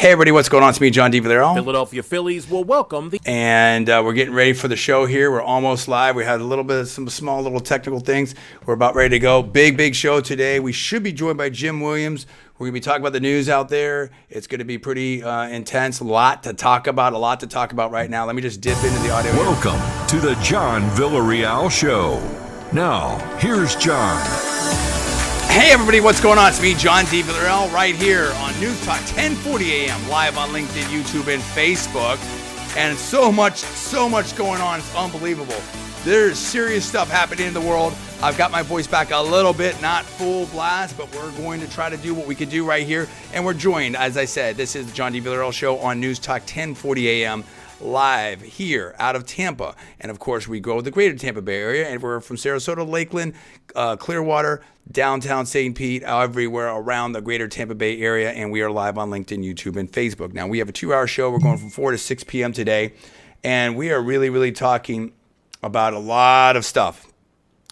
Hey everybody, what's going on? It's me, John D. Villarreal. Philadelphia Phillies will welcome the... And we're getting ready for the show here. We're almost live. We had a little bit of some small little technical things. We're about ready to go. Big show today. We should be joined by Jim Williams. We're going to be talking about the news out there. It's going to be pretty intense. A lot to talk about right now. Let me just dip into the audio. Welcome to the John Villarreal Show. Now, here's John. Hey everybody, what's going on? It's me, John D. Villarreal, right here on Newstalk 1040am, live on LinkedIn, YouTube, and Facebook. And so much going on. It's unbelievable. There's serious stuff happening in the world. I've got my voice back a little bit, not full blast, but we're going to try to do what we can do right here. And we're joined, as I said, this is the John D. Villarreal Show on Newstalk 1040am. Live here out of Tampa. And of course, we go to the greater Tampa Bay area, and we're from Sarasota, Lakeland, Clearwater, downtown St. Pete, everywhere around the greater Tampa Bay area. And we are live on LinkedIn, YouTube, and Facebook. Now, we have a 2-hour show. We're going from 4 to 6 p.m. today. And we are really talking about a lot of stuff.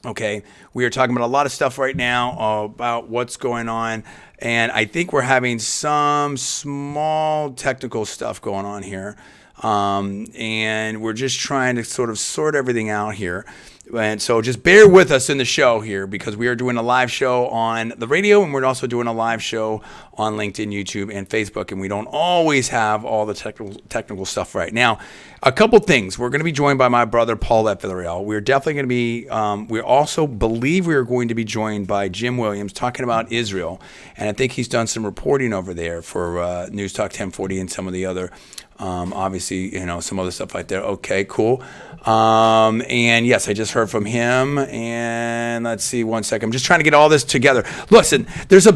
Okay, we are talking about a lot of stuff right now about what's going on. And I think we're having some small technical stuff going on here. And we're just trying to sort of sort everything out here. And so just bear with us in the show here, because we are doing a live show on the radio, and we're also doing a live show on LinkedIn, YouTube, and Facebook. And we don't always have all the technical stuff right now. A couple things. We're going to be joined by my brother, Paul at Villarreal. We're definitely going to be, we also believe we are going to be joined by Jim Williams talking about Israel. And I think he's done some reporting over there for News Talk 1040 and some of the other obviously, some other stuff like that. Okay, cool. And yes, I just heard from him. And let's see, one second. I'm just trying to get all this together. Listen, there's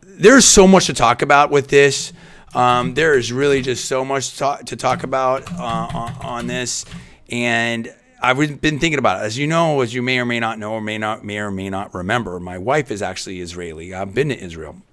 there's so much to talk about with this. There is really just so much to talk about on this. And I've been thinking about it. As you know, as you may or may not know, or may or may not remember, my wife is actually Israeli. I've been to Israel.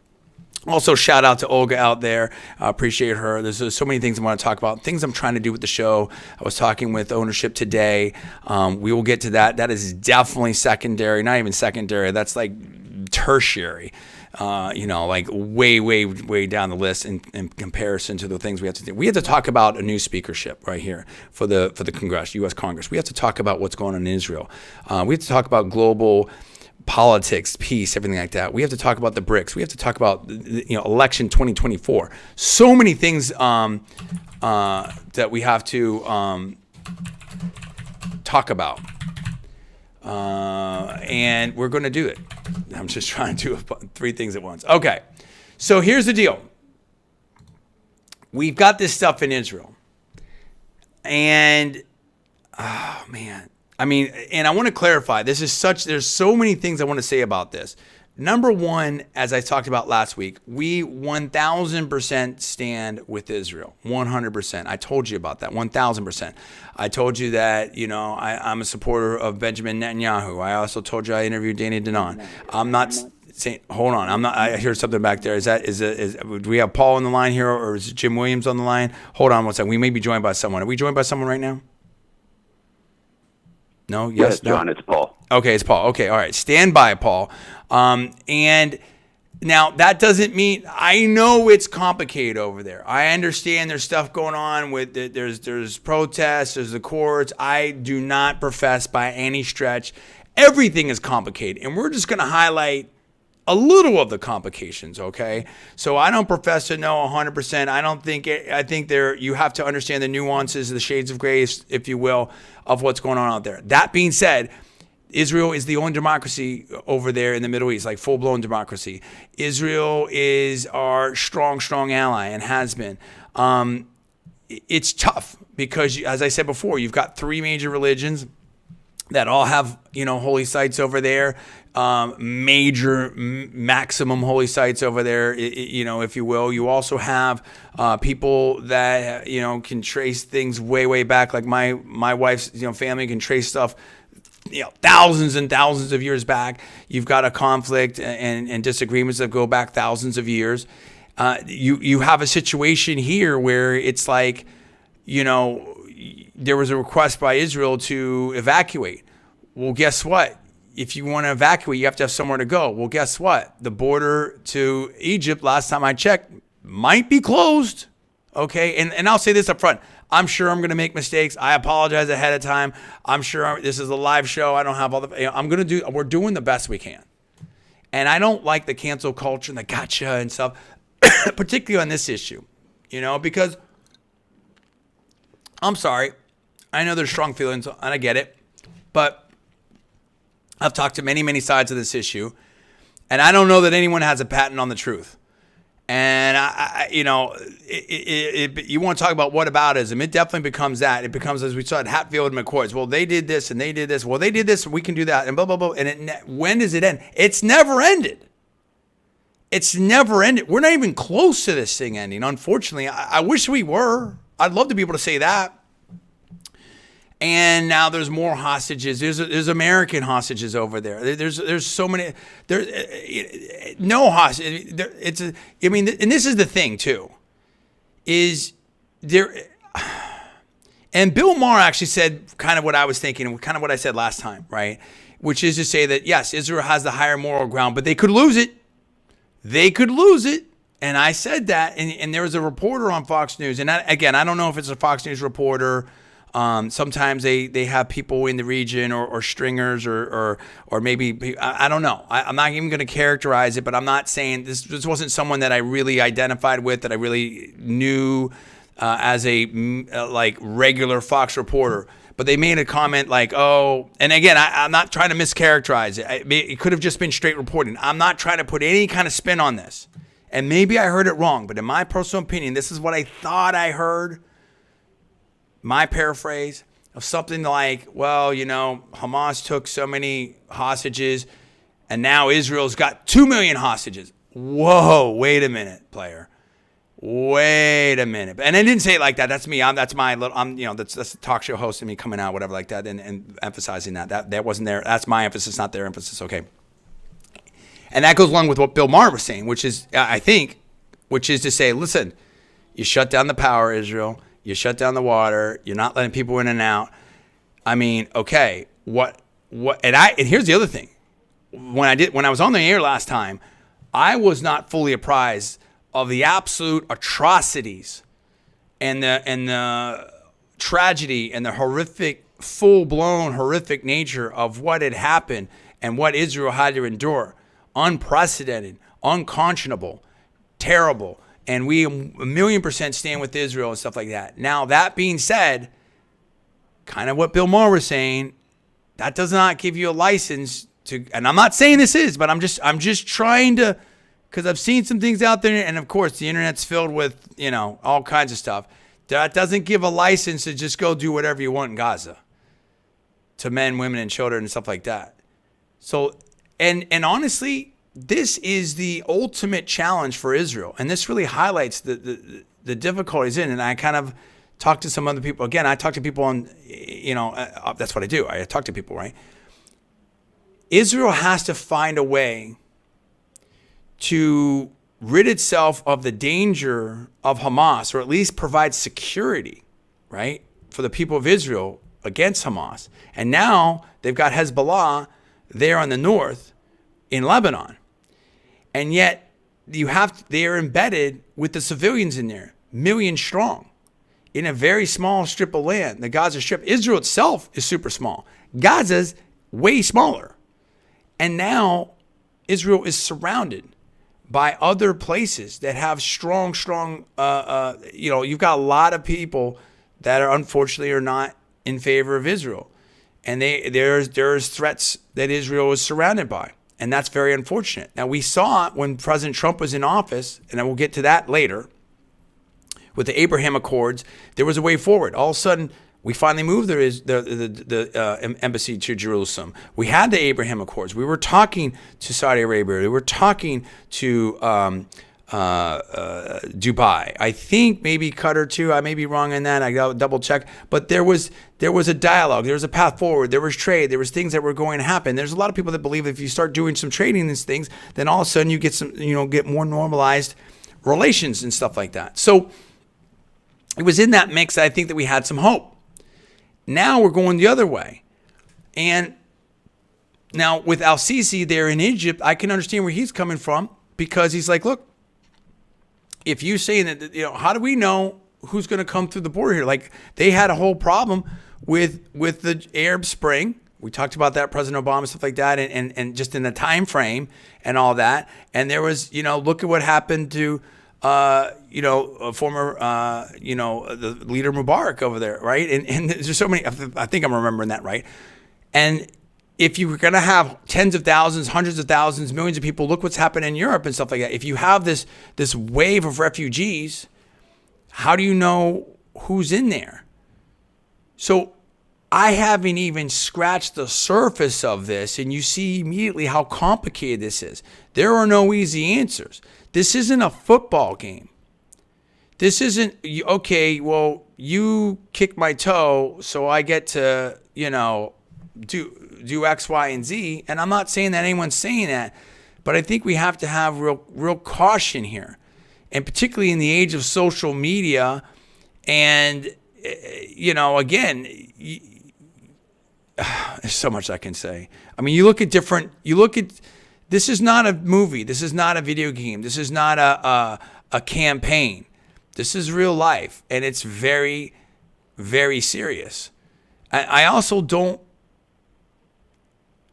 Also, shout out to Olga out there. I appreciate her. There's so many things I want to talk about, things I'm trying to do with the show. I was talking with ownership today. We will get to that. That is definitely secondary, not even secondary. That's like tertiary, like way down the list in comparison to the things we have to do. We have to talk about a new speakership right here for the Congress, U.S. Congress. We have to talk about what's going on in Israel. We have to talk about global politics, peace, everything like that. We have to talk about the BRICS. We have to talk about election 2024. So many things that we have to talk about, and we're going to do it. I'm just trying to do 3 things at once. Okay, so here's the deal. We've got this stuff in Israel, and oh man. I mean, and I want to clarify, there's so many things I want to say about this. Number one, as I talked about last week, we 1,000% stand with Israel. 100%. I told you about that. 1,000%. I told you that, I'm a supporter of Benjamin Netanyahu. I also told you I interviewed Danny Danon. I'm not saying, hold on. I hear something back there. Do we have Paul on the line here, or is Jim Williams on the line? Hold on one second. We may be joined by someone. Are we joined by someone right now? No? Yes? No? John, it's Paul. Okay, it's Paul. Okay, all right. Stand by, Paul. And now that doesn't mean, I know it's complicated over there. I understand there's stuff going on with there's protests, there's the courts. I do not profess by any stretch everything is complicated. And we're just going to highlight a little of the complications, okay? So I don't profess to know 100%. I think you have to understand the nuances, the shades of gray, if you will, of what's going on out there. That being said, Israel is the only democracy over there in the Middle East, like full-blown democracy. Israel is our strong ally and has been. It's tough because, as I said before, you've got 3 major religions that all have, holy sites over there, maximum holy sites over there, if you will. You also have people that, can trace things way back. Like my wife's, family can trace stuff, thousands and thousands of years back. You've got a conflict and disagreements that go back thousands of years. You have a situation here where it's like, there was a request by Israel to evacuate. Well, guess what? If you want to evacuate, you have to have somewhere to go. Well, guess what? The border to Egypt, last time I checked, might be closed. Okay, and I'll say this up front. I'm sure I'm going to make mistakes. I apologize ahead of time. I'm sure this is a live show. I don't have all the. We're doing the best we can, and I don't like the cancel culture and the gotcha and stuff, particularly on this issue. Because I'm sorry. I know there's strong feelings, and I get it, but I've talked to many, many sides of this issue, and I don't know that anyone has a patent on the truth. And you want to talk about whataboutism? It definitely becomes that. It becomes, as we saw at Hatfield and McCoy's. Well, they did this and they did this. Well, they did this. We can do that, and blah blah blah. And when does it end? It's never ended. It's never ended. We're not even close to this thing ending. Unfortunately, I wish we were. I'd love to be able to say that. And now there's more hostages. There's American hostages over there. There's so many. No hostage. And this is the thing too. Is there? And Bill Maher actually said kind of what I was thinking and kind of what I said last time, right? Which is to say that yes, Israel has the higher moral ground, but they could lose it. They could lose it. And I said that. And there was a reporter on Fox News. And I don't know if it's a Fox News reporter. Sometimes they have people in the region or stringers or maybe, I don't know. I'm not even going to characterize it, but I'm not saying this wasn't someone that I really identified with, that I really knew as a like regular Fox reporter. But they made a comment like, oh, and again, I'm not trying to mischaracterize it. It could have just been straight reporting. I'm not trying to put any kind of spin on this. And maybe I heard it wrong, but in my personal opinion, this is what I thought I heard. My paraphrase of something like, well, Hamas took so many hostages and now Israel's got 2 million hostages. Whoa, wait a minute, player. Wait a minute. And I didn't say it like that. That's me. That's the talk show host and me coming out, whatever like that, and emphasizing that wasn't there. That's my emphasis, not their emphasis. Okay. And that goes along with what Bill Maher was saying, which is to say, listen, you shut down the power, Israel. You shut down the water. You're not letting people in and out. I mean, okay, what? And here's the other thing. When I was on the air last time, I was not fully apprised of the absolute atrocities and the tragedy and the horrific, full-blown horrific nature of what had happened and what Israel had to endure. Unprecedented, unconscionable, terrible. And we 1,000,000% stand with Israel and stuff like that. Now, that being said, kind of what Bill Maher was saying, that does not give you a license to, and I'm not saying this is, but I'm just trying to, because I've seen some things out there, and of course, the internet's filled with, all kinds of stuff. That doesn't give a license to just go do whatever you want in Gaza to men, women, and children and stuff like that. So, and honestly, this is the ultimate challenge for Israel. And this really highlights the difficulties in it. And I kind of talked to some other people. Again, I talk to people on, that's what I do. I talk to people, right? Israel has to find a way to rid itself of the danger of Hamas, or at least provide security, right, for the people of Israel against Hamas. And now they've got Hezbollah there on the north in Lebanon. And yet they are embedded with the civilians in there, millions strong, in a very small strip of land, the Gaza Strip. Israel itself is super small. Gaza's way smaller. And now Israel is surrounded by other places that have strong, you've got a lot of people that are unfortunately are not in favor of Israel. And there's threats that Israel is surrounded by. And that's very unfortunate. Now, we saw it when President Trump was in office, and I will get to that later, with the Abraham Accords. There was a way forward. All of a sudden, we finally moved the embassy to Jerusalem. We had the Abraham Accords. We were talking to Saudi Arabia. We were talking to Dubai. I think maybe Qatar too. I may be wrong on that. I got to double check. But there was a dialogue. There was a path forward. There was trade. There was things that were going to happen. There's a lot of people that believe if you start doing some trading in these things, then all of a sudden you get get more normalized relations and stuff like that. So it was in that mix that I think that we had some hope. Now we're going the other way. And now with al-Sisi there in Egypt, I can understand where he's coming from, because he's like, look, if you saying that, how do we know who's going to come through the border here? Like, they had a whole problem with the Arab Spring. We talked about that, President Obama, stuff like that, and just in the time frame and all that. And there was, look at what happened to, a former, the leader Mubarak over there, right? And there's so many. I think I'm remembering that right. And if you were going to have tens of thousands, hundreds of thousands, millions of people, look what's happened in Europe and stuff like that. If you have this wave of refugees, how do you know who's in there? So I haven't even scratched the surface of this, and you see immediately how complicated this is. There are no easy answers. This isn't a football game. This isn't, okay, well, you kicked my toe, so I get to, do X, Y, and Z. And I'm not saying that anyone's saying that, but I think we have to have real caution here. And particularly in the age of social media and, again, there's so much I can say. I mean, you look at this is not a movie. This is not a video game. This is not a campaign. This is real life. And it's very, very serious. I also don't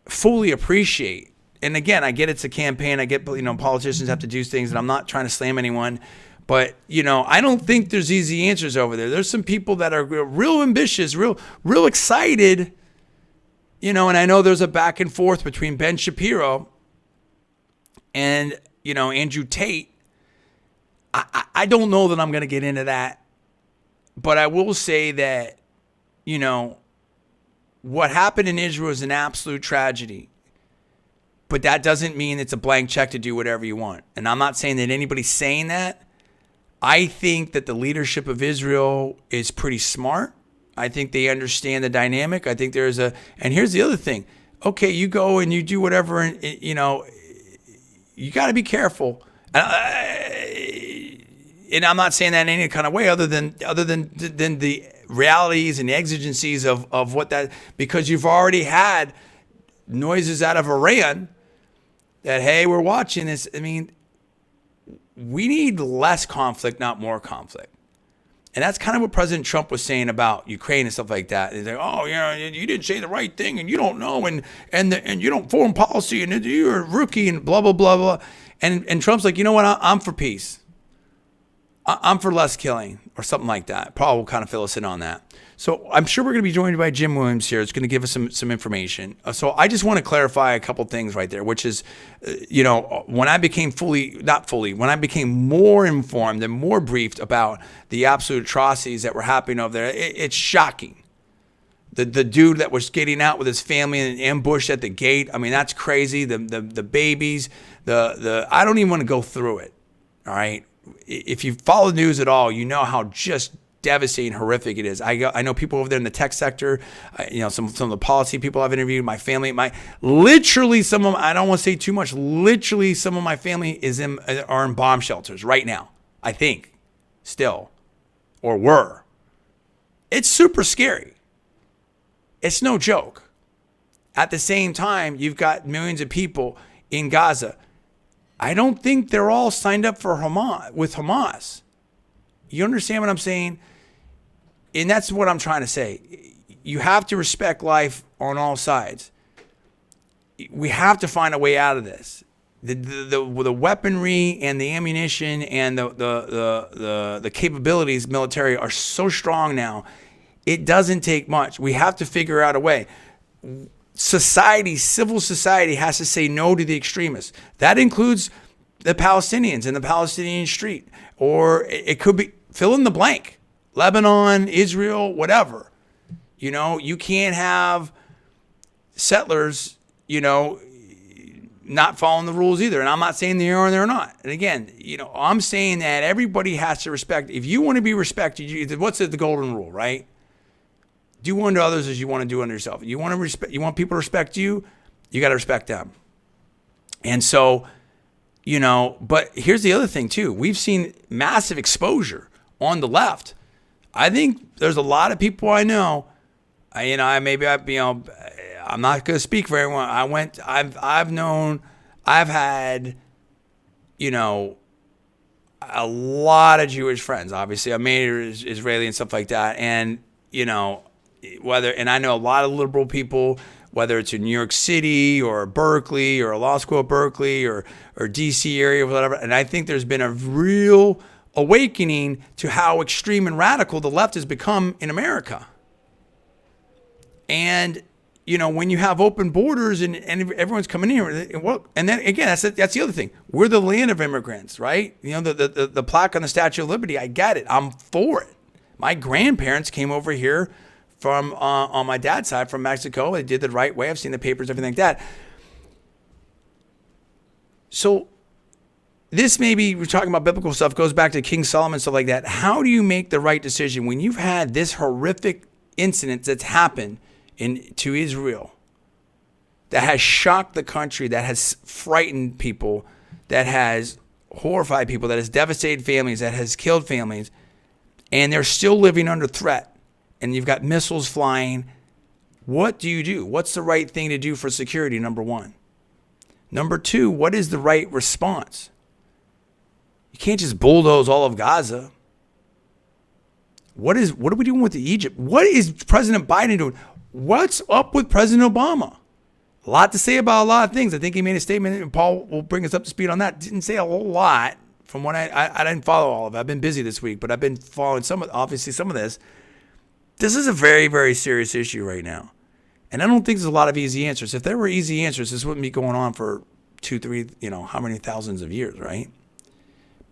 fully appreciate, and again, I get it's a campaign. I get, politicians have to do things, and I'm not trying to slam anyone. But, I don't think there's easy answers over there. There's some people that are real ambitious, real excited. And I know there's a back and forth between Ben Shapiro and, Andrew Tate. I don't know that I'm going to get into that. But I will say that, what happened in Israel is an absolute tragedy. But that doesn't mean it's a blank check to do whatever you want. And I'm not saying that anybody's saying that. I think that the leadership of Israel is pretty smart. I think they understand the dynamic. I think and here's the other thing. Okay, you go and you do whatever, and you got to be careful. And I'm not saying that in any kind of way other than the realities and the exigencies of what that, because you've already had noises out of Iran that, hey, we're watching this. I mean, we need less conflict, not more conflict. And that's kind of what President Trump was saying about Ukraine and stuff like that. He's like, oh, you didn't say the right thing, and you don't know, and you don't foreign policy, and you're a rookie, and blah, blah, blah, blah. And Trump's like, you know what? I'm for peace. I'm for less killing or something like that. Paul will kind of fill us in on that. So I'm sure we're going to be joined by Jim Williams here. It's going to give us some information. So I just want to clarify a couple things right there, which is, when I became when I became more informed and more briefed about the absolute atrocities that were happening over there, it's shocking. The dude that was getting out with his family and ambushed at the gate, I mean, that's crazy. The babies, I don't even want to go through it, all right? If you follow the news at all, you know how just devastating, horrific it is. I know people over there in the tech sector, some of the policy people I've interviewed, my family, literally some of them, I don't want to say too much, literally some of my family are in bomb shelters right now, I think, still, or were. It's super scary. It's no joke. At the same time, you've got millions of people in Gaza. I don't think they're all signed up for Hamas. You understand what I'm saying? And that's what I'm trying to say. You have to respect life on all sides. We have to find a way out of this. The weaponry and the ammunition and the capabilities military are so strong now. It doesn't take much. We have to figure out a way. Civil society has to say no to the extremists. That includes the Palestinians in the Palestinian street, or it could be fill in the blank. Lebanon, Israel, whatever. You can't have settlers, not following the rules either. And I'm not saying they are or they're not. And again, I'm saying that everybody has to respect. If you want to be respected, what's the golden rule, right? Do unto others as you want to do unto yourself. You want people to respect you, you got to respect them. And so, but here's the other thing too. We've seen massive exposure on the left. I think there's a lot of people I know. I'm not going to speak for everyone. I've had, a lot of Jewish friends. Obviously, I'm married Israeli and stuff like that. And, you know, and I know a lot of liberal people, whether it's in New York City or Berkeley or a law school at Berkeley or DC area or whatever. And I think there's been a real awakening to how extreme and radical the left has become in America. And, you know, when you have open borders and everyone's coming in, and then again, that's the other thing. We're the land of immigrants, right? You know, the plaque on the Statue of Liberty, I get it. I'm for it. My grandparents came over here from, on my dad's side, from Mexico. They did the right way. I've seen the papers, everything like that. So this maybe, we're talking about biblical stuff, goes back to King Solomon, stuff like that. How do you make the right decision when you've had this horrific incident that's happened to Israel, that has shocked the country, that has frightened people, that has horrified people, that has devastated families, that has killed families, and they're still living under threat, and you've got missiles flying? What do you do? What's the right thing to do for security, number one? Number two, what is the right response? You can't just bulldoze all of Gaza. What are we doing with Egypt? What is President Biden doing? What's up with President Obama? A lot to say about a lot of things. I think he made a statement, and Paul will bring us up to speed on that. Didn't say a whole lot from what I didn't follow all of it. I've been busy this week, but I've been following some of this. This is a very, very serious issue right now. And I don't think there's a lot of easy answers. If there were easy answers, this wouldn't be going on for 2, 3, how many thousands of years, right?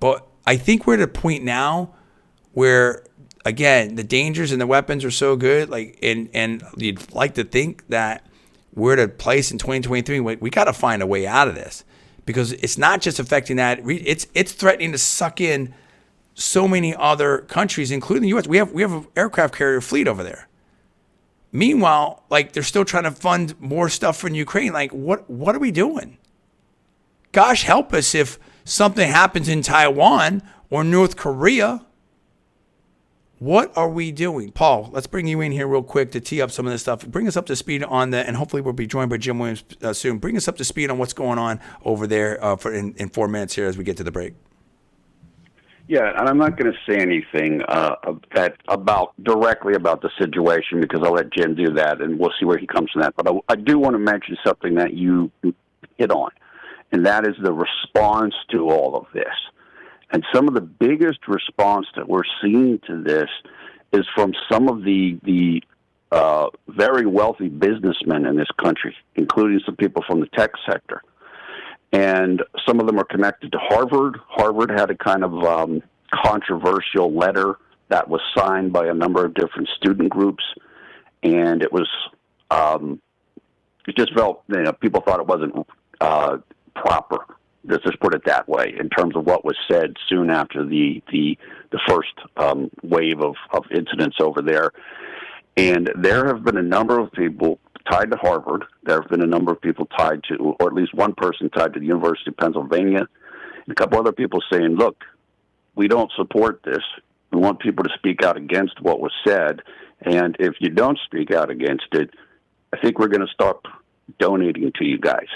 But I think we're at a point now where, again, the dangers and the weapons are so good, and you'd like to think that we're at a place in 2023. We got to find a way out of this, because it's not just affecting that; it's threatening to suck in so many other countries, including the U.S. We have an aircraft carrier fleet over there. Meanwhile, they're still trying to fund more stuff from Ukraine. What are we doing? Gosh help us if something happens in Taiwan or North Korea. What are we doing? Paul, let's bring you in here real quick to tee up some of this stuff. Bring us up to speed on and hopefully we'll be joined by Jim Williams soon. Bring us up to speed on what's going on over there in 4 minutes here as we get to the break. Yeah, and I'm not going to say anything directly about the situation, because I'll let Jim do that, and we'll see where he comes from that. But I do want to mention something that you hit on, and that is the response to all of this. And some of the biggest response that we're seeing to this is from some of the very wealthy businessmen in this country, including some people from the tech sector. And some of them are connected to Harvard. Harvard had a kind of controversial letter that was signed by a number of different student groups. And it was, it just felt, people thought it wasn't proper. Let's just put it that way, in terms of what was said soon after the first wave of incidents over there. And there have been a number of people tied to Harvard. There have been a number of people tied to, or at least one person tied to the University of Pennsylvania, and a couple other people saying, look, we don't support this. We want people to speak out against what was said. And if you don't speak out against it, I think we're going to stop donating to you guys.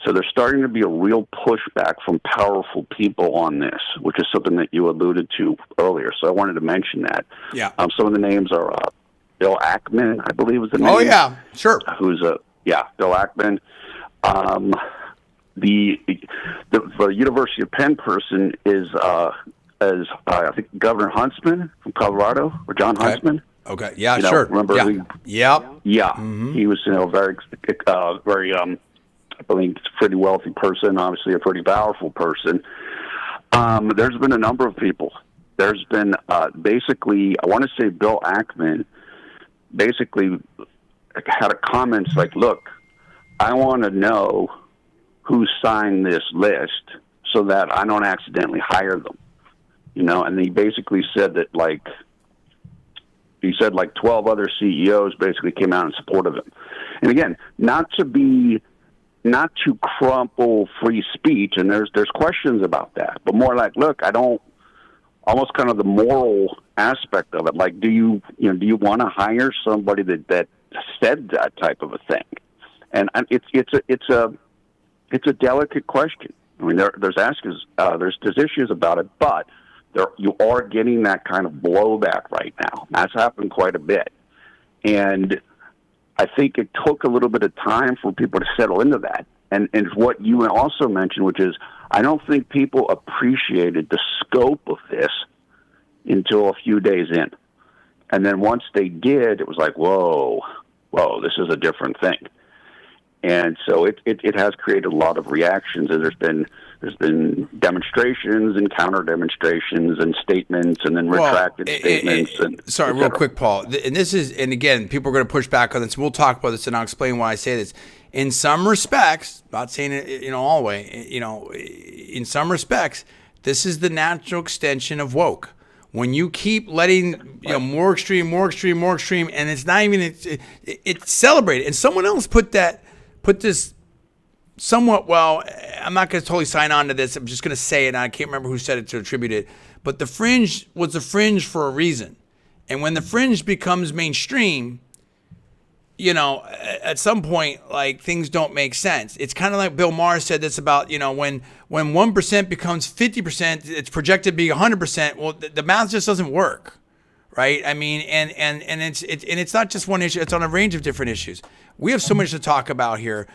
So there's starting to be a real pushback from powerful people on this, which is something that you alluded to earlier. So I wanted to mention that. Yeah. Some of the names are Bill Ackman, I believe was the name. Oh, yeah, sure. Who's Bill Ackman. The University of Penn person is I think Governor Huntsman from Colorado, or John Huntsman. Okay. Yeah, sure. Remember? Yeah. Yeah. Mm-hmm. He was, very, I believe, a pretty wealthy person, obviously a pretty powerful person. There's been a number of people. There's been basically, I want to say Bill Ackman basically had a comments like, look, I want to know who signed this list so that I don't accidentally hire them. And he basically said that, 12 other CEOs basically came out in support of him. And again, not to crumple free speech, and there's questions about that, but more like, look, I don't, almost kind of the moral aspect of it. Do you want to hire somebody that said that type of a thing? And it's a delicate question, I mean, there's issues about it, but you are getting that kind of blowback right now. That's happened quite a bit, and I think it took a little bit of time for people to settle into that. And what you also mentioned, which is, I don't think people appreciated the scope of this until a few days in. And then once they did, it was like, whoa, this is a different thing. And so it has created a lot of reactions. And there's been demonstrations and counter demonstrations and statements and then retracted statements. Sorry, real quick, Paul. And again, people are going to push back on this. We'll talk about this, and I'll explain why I say this. In some respects, not saying it, all the way, in some respects, this is the natural extension of woke. When you keep letting more extreme, and it's not even it's celebrated. And someone else put this somewhat, well, I'm not going to totally sign on to this. I'm just going to say it, and I can't remember who said it to attribute it. But the fringe was the fringe for a reason. And when the fringe becomes mainstream, at some point, like, things don't make sense. It's kind of like Bill Maher said this about, when 1% becomes 50%, it's projected to be 100%. Well, the math just doesn't work, right? I mean, and it's not just one issue. It's on a range of different issues. We have so much to talk about here.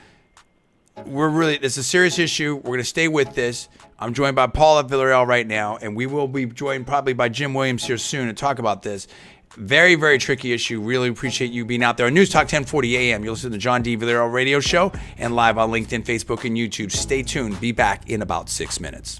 It's a serious issue. We're going to stay with this. I'm joined by Paul at Villarreal right now, and we will be joined probably by Jim Williams here soon to talk about this. Very, very tricky issue. Really appreciate you being out there on Newstalk 1040 AM. You'll listen to John D. Villarreal radio show and live on LinkedIn, Facebook, and YouTube. Stay tuned. Be back in about 6 minutes.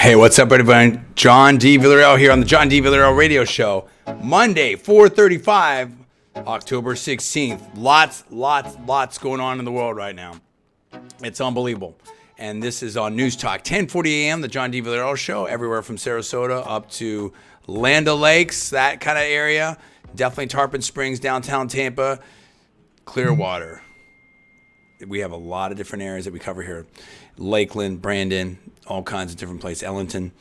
Hey, what's up, everybody? John D. Villarreal here on the John D. Villarreal Radio Show. Monday, 4:35, October 16th. Lots going on in the world right now. It's unbelievable. And this is on Newstalk 1040 a.m., the John D. Villarreal Show, everywhere from Sarasota up to Land O'Lakes, that kind of area. Definitely Tarpon Springs, downtown Tampa, Clearwater. We have a lot of different areas that we cover here. Lakeland, Brandon, all kinds of different places, Ellington.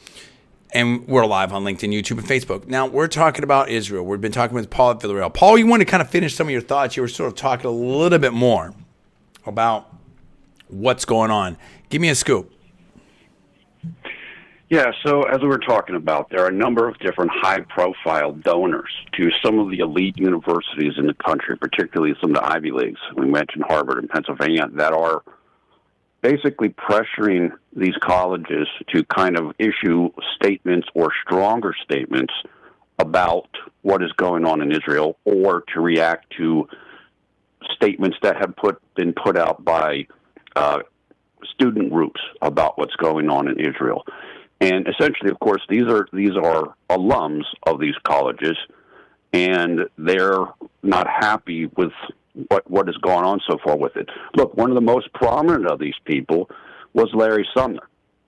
And we're live on LinkedIn, YouTube, and Facebook. Now, we're talking about Israel. We've been talking with Paul at Villarreal. Paul, you want to kind of finish some of your thoughts. You were sort of talking a little bit more about what's going on. Give me a scoop. Yeah, so as we were talking about, there are a number of different high-profile donors to some of the elite universities in the country, particularly some of the Ivy Leagues. We mentioned Harvard and Pennsylvania, that are basically pressuring these colleges to kind of issue statements or stronger statements about what is going on in Israel, or to react to statements that have been put out by student groups about what's going on in Israel. And essentially, of course, these are alums of these colleges, and they're not happy with what has gone on so far with it. Look, one of the most prominent of these people was Larry Sumner,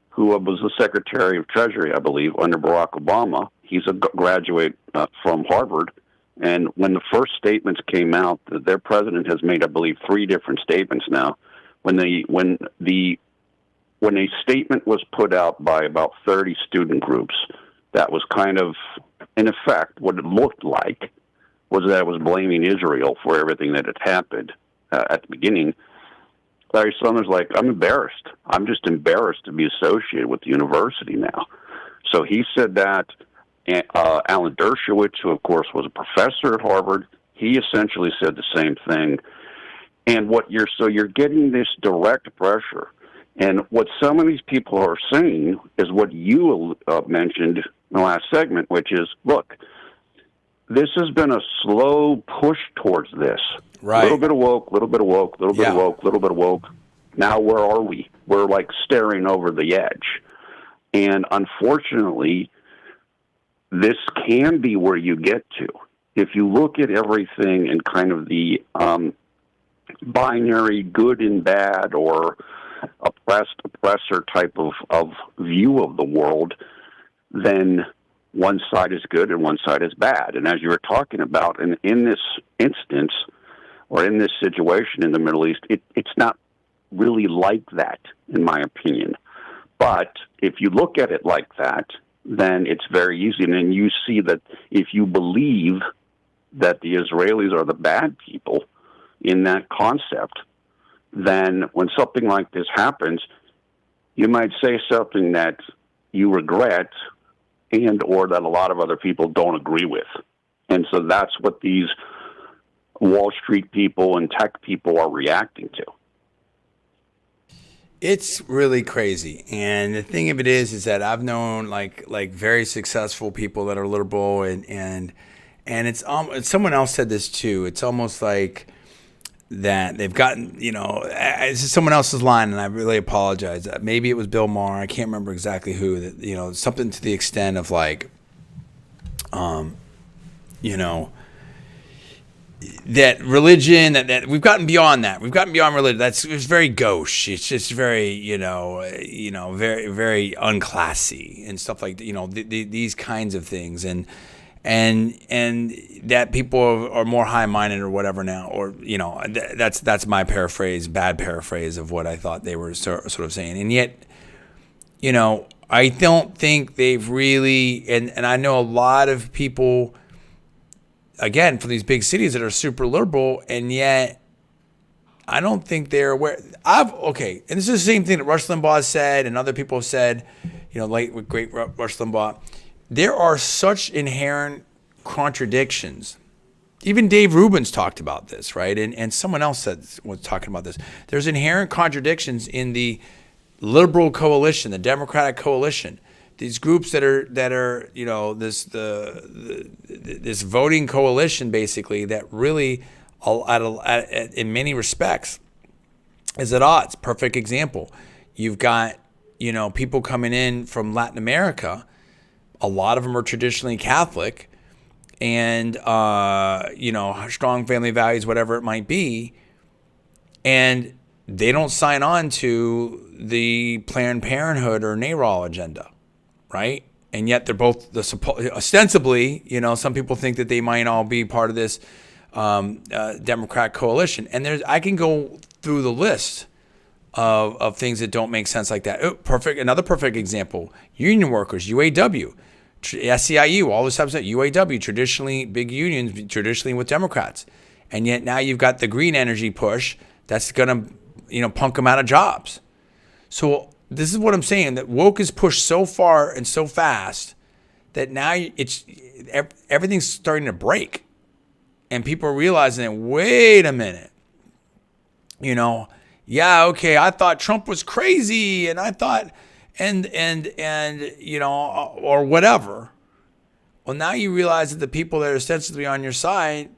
who was the Secretary of Treasury, I believe, under Barack Obama. He's a graduate from Harvard, and when the first statements came out, their president has made, I believe, 3 different statements now. When a statement was put out by about 30 student groups that was kind of, in effect, what it looked like was that it was blaming Israel for everything that had happened at the beginning, Larry Sumner's like, I'm embarrassed. I'm just embarrassed to be associated with the university now. So he said that. Alan Dershowitz, who, of course, was a professor at Harvard, he essentially said the same thing. And you're getting this direct pressure. And what some of these people are saying is what you mentioned in the last segment, which is, look, this has been a slow push towards this. Right. A little bit of woke, little bit of woke, little bit of woke, little bit of woke. Now where are we? We're like staring over the edge. And unfortunately, this can be where you get to. If you look at everything in kind of the binary good and bad, or oppressor type of view of the world, then one side is good and one side is bad. And as you were talking about, in this instance, or in this situation in the Middle East, it's not really like that, in my opinion. But if you look at it like that, then it's very easy. And then you see that if you believe that the Israelis are the bad people in that concept, then when something like this happens, you might say something that you regret, and or that a lot of other people don't agree with. And so that's what these Wall Street people and tech people are reacting to. It's really crazy. And the thing of it is that I've known like very successful people that are liberal, and it's someone else said this too. It's almost like that they've gotten, it's just someone else's line, and I really apologize. Maybe it was Bill Maher. I can't remember exactly who. That something to the extent of like, that religion, that we've gotten beyond that. We've gotten beyond religion. It's very gauche. It's just very, very, very unclassy and stuff like that. These kinds of things, and that people are more high-minded or whatever now, or that's my bad paraphrase of what I thought they were sort of saying. And yet, I don't think they've really, and I know a lot of people, again, from these big cities that are super liberal, and yet I don't think they're aware. And this is the same thing that Rush Limbaugh said, and other people have said, like with great Rush Limbaugh. There are such inherent contradictions. Even Dave Rubin's talked about this, right? And someone else was talking about this. There's inherent contradictions in the liberal coalition, the Democratic coalition. These groups that are this voting coalition, basically, that really, in many respects, is at odds. Perfect example. You've got people coming in from Latin America, a lot of them are traditionally Catholic and, strong family values, whatever it might be. And they don't sign on to the Planned Parenthood or NARAL agenda, right? And yet they're both ostensibly, some people think that they might all be part of this Democrat coalition. And I can go through the list of things that don't make sense like that. Another perfect example: union workers, UAW, SEIU, all this type of stuff. UAW, traditionally big unions, traditionally with Democrats, and yet now you've got the green energy push that's gonna, punk them out of jobs. So this is what I'm saying: that woke is pushed so far and so fast that now everything's starting to break, and people are realizing that, wait a minute, yeah, okay, I thought Trump was crazy, and I thought, and or whatever. Well, now you realize that the people that are ostensibly on your side,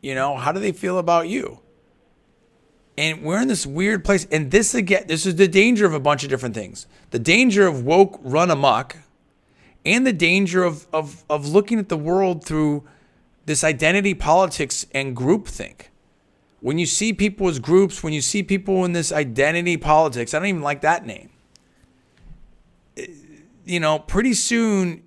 how do they feel about you? And we're in this weird place. And this is the danger of a bunch of different things. The danger of woke run amok, and the danger of looking at the world through this identity politics and groupthink. When you see people as groups, when you see people in this identity politics, I don't even like that name. Pretty soon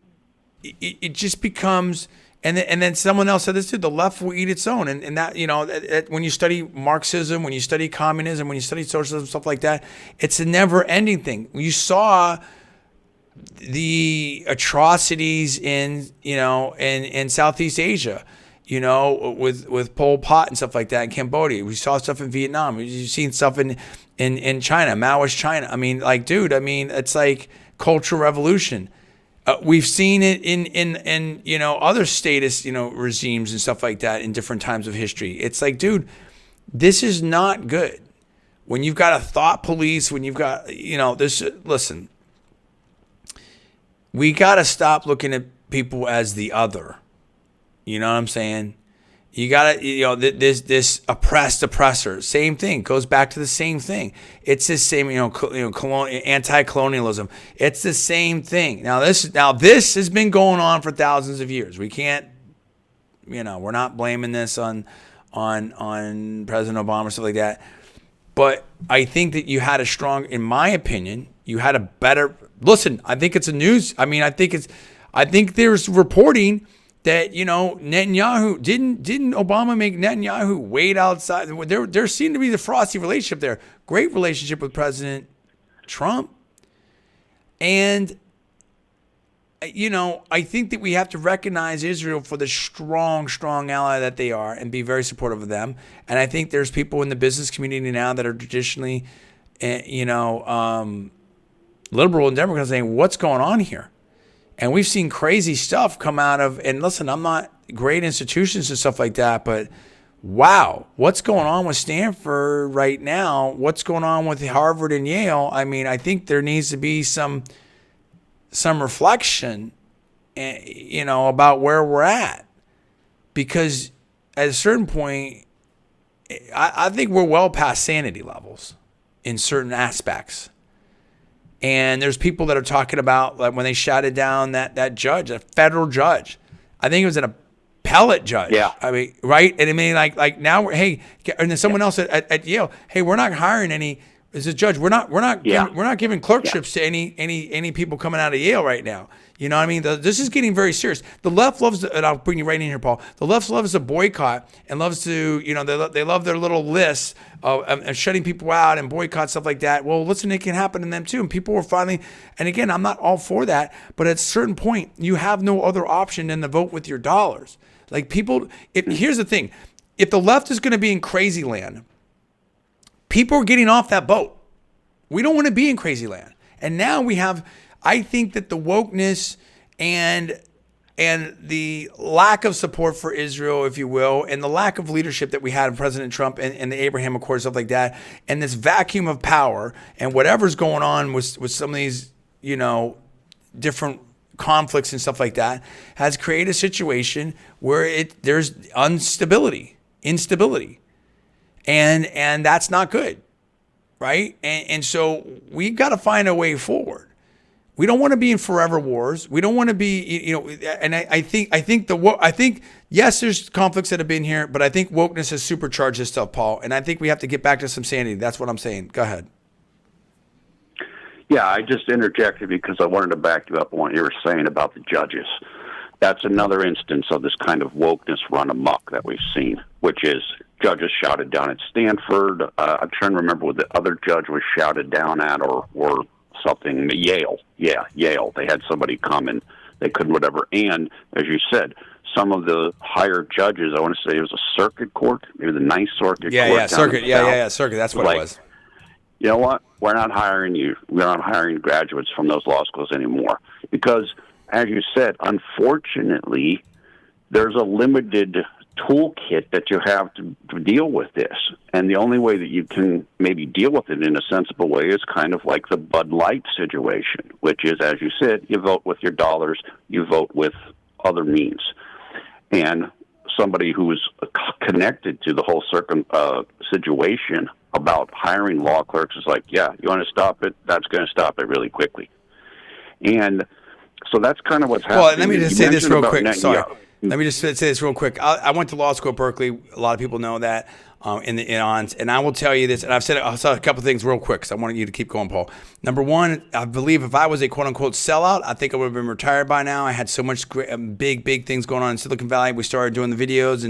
it just becomes, and then someone else said this too: the left will eat its own. And that, when you study Marxism, when you study communism, when you study socialism, stuff like that, it's a never-ending thing. You saw the atrocities in Southeast Asia, with Pol Pot and stuff like that in Cambodia. We saw stuff in Vietnam. We've seen stuff in China, Maoist China. It's like Cultural Revolution. We've seen it in other statist regimes and stuff like that in different times of history. It's like, dude, this is not good. When you've got a thought police, when you've got this. Listen, we got to stop looking at people as the other. You know what I'm saying? You got to, this oppressed oppressor. Same thing. Goes back to the same thing. It's the same, anti-colonialism. It's the same thing. Now this has been going on for thousands of years. We can't, we're not blaming this on President Obama or stuff like that. But I think that you had in my opinion, you had a better. Listen, I think it's a news. I think there's reporting that Netanyahu didn't Obama make Netanyahu wait outside? There seemed to be the frosty relationship there. Great relationship with President Trump, and I think that we have to recognize Israel for the strong ally that they are and be very supportive of them. And I think there's people in the business community now that are traditionally, liberal and Democrat saying, what's going on here? And we've seen crazy stuff come out of, and listen, I'm not great institutions and stuff like that, but wow, what's going on with Stanford right now? What's going on with Harvard and Yale? I think there needs to be some reflection, about where we're at, because at a certain point, I think we're well past sanity levels in certain aspects. And there's people that are talking about, like, when they shouted down that judge, a federal judge. I think it was an appellate judge. Yeah. Right? And like now and then someone else at Yale, hey, we're not hiring any as a judge. We're not giving clerkships to any people coming out of Yale right now. You know what I mean? This is getting very serious. The left loves to, and I'll bring you right in here, Paul. The left loves to boycott and loves to, they love their little lists of shutting people out and boycott, stuff like that. Well, listen, it can happen to them too. And people were finally, and again, I'm not all for that, but at a certain point, you have no other option than to vote with your dollars. Like here's the thing. If the left is going to be in crazy land, people are getting off that boat. We don't want to be in crazy land. And now I think that the wokeness and the lack of support for Israel, if you will, and the lack of leadership that we had in President Trump and the Abraham Accords, stuff like that, and this vacuum of power and whatever's going on with some of these, different conflicts and stuff like that, has created a situation where there's instability, and that's not good, right? And so we've got to find a way forward. We don't want to be in forever wars. We don't want to be, and I think yes, there's conflicts that have been here, but I think wokeness has supercharged this stuff, Paul. And I think we have to get back to some sanity. That's what I'm saying. Go ahead. Yeah, I just interjected because I wanted to back you up on what you were saying about the judges. That's another instance of this kind of wokeness run amok that we've seen, which is judges shouted down at Stanford. I'm trying to remember what the other judge was shouted down at or something. Yale. Yeah, Yale. They had somebody come and they couldn't whatever. And, as you said, some of the higher judges, I want to say it was a circuit court, maybe the Ninth Circuit Court. Yeah, circuit. Yeah, circuit. That's what it was. You know what? We're not hiring you. We're not hiring graduates from those law schools anymore. Because, as you said, unfortunately, there's a limited toolkit that you have to deal with this. And the only way that you can maybe deal with it in a sensible way is kind of like the Bud Light situation, which is, as you said, you vote with your dollars, you vote with other means. And somebody who is connected to the whole situation about hiring law clerks is like, yeah, you want to stop it? That's going to stop it really quickly. And so that's kind of what's happening. Well, let me just say this real quick. Sorry. Let me just say this real quick. I went to law school at Berkeley. A lot of people know that. And I will tell you this, and I'll say a couple of things real quick because I wanted you to keep going, Paul. Number one, I believe if I was a quote-unquote sellout, I think I would have been retired by now. I had so much big things going on in Silicon Valley. We started doing the videos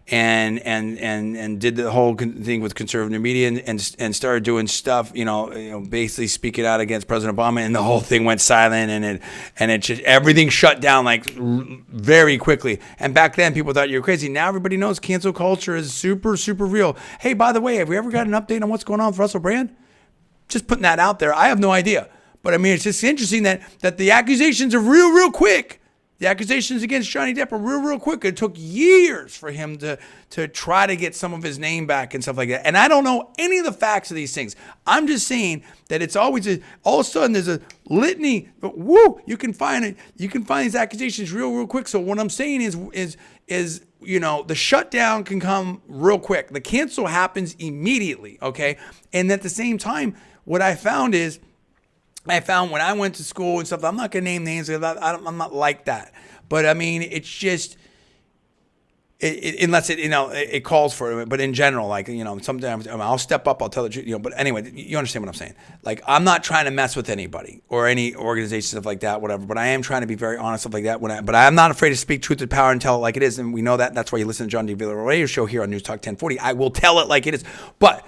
and did the whole thing with conservative media and started doing stuff, basically speaking out against President Obama, and the whole thing went silent and it just, everything shut down like very quickly. And back then, people thought you were crazy. Now everybody knows cancel culture is super, super real. Hey, by the way, have we ever got an update on what's going on with Russell Brand? Just putting that out there. I have no idea. But I mean, it's just interesting that the accusations are real quick. The accusations against Johnny Depp are real quick. It took years for him to try to get some of his name back and stuff like that. And I don't know any of the facts of these things. I'm just saying that it's always all of a sudden there's a litany. You can find it. You can find these accusations real quick. So what I'm saying is the shutdown can come real quick. The cancel happens immediately. Okay, and at the same time, what I found when I went to school and stuff, I'm not going to name names. I'm not like that. But I mean, it's just, unless it calls for it. But in general, sometimes I'll step up, I'll tell the truth, but anyway, you understand what I'm saying. Like, I'm not trying to mess with anybody or any organization, stuff like that, whatever. But I am trying to be very honest, stuff like that. But I'm not afraid to speak truth to power and tell it like it is. And we know that. That's why you listen to John D. Villarreal radio show here on Newstalk 1040. I will tell it like it is. But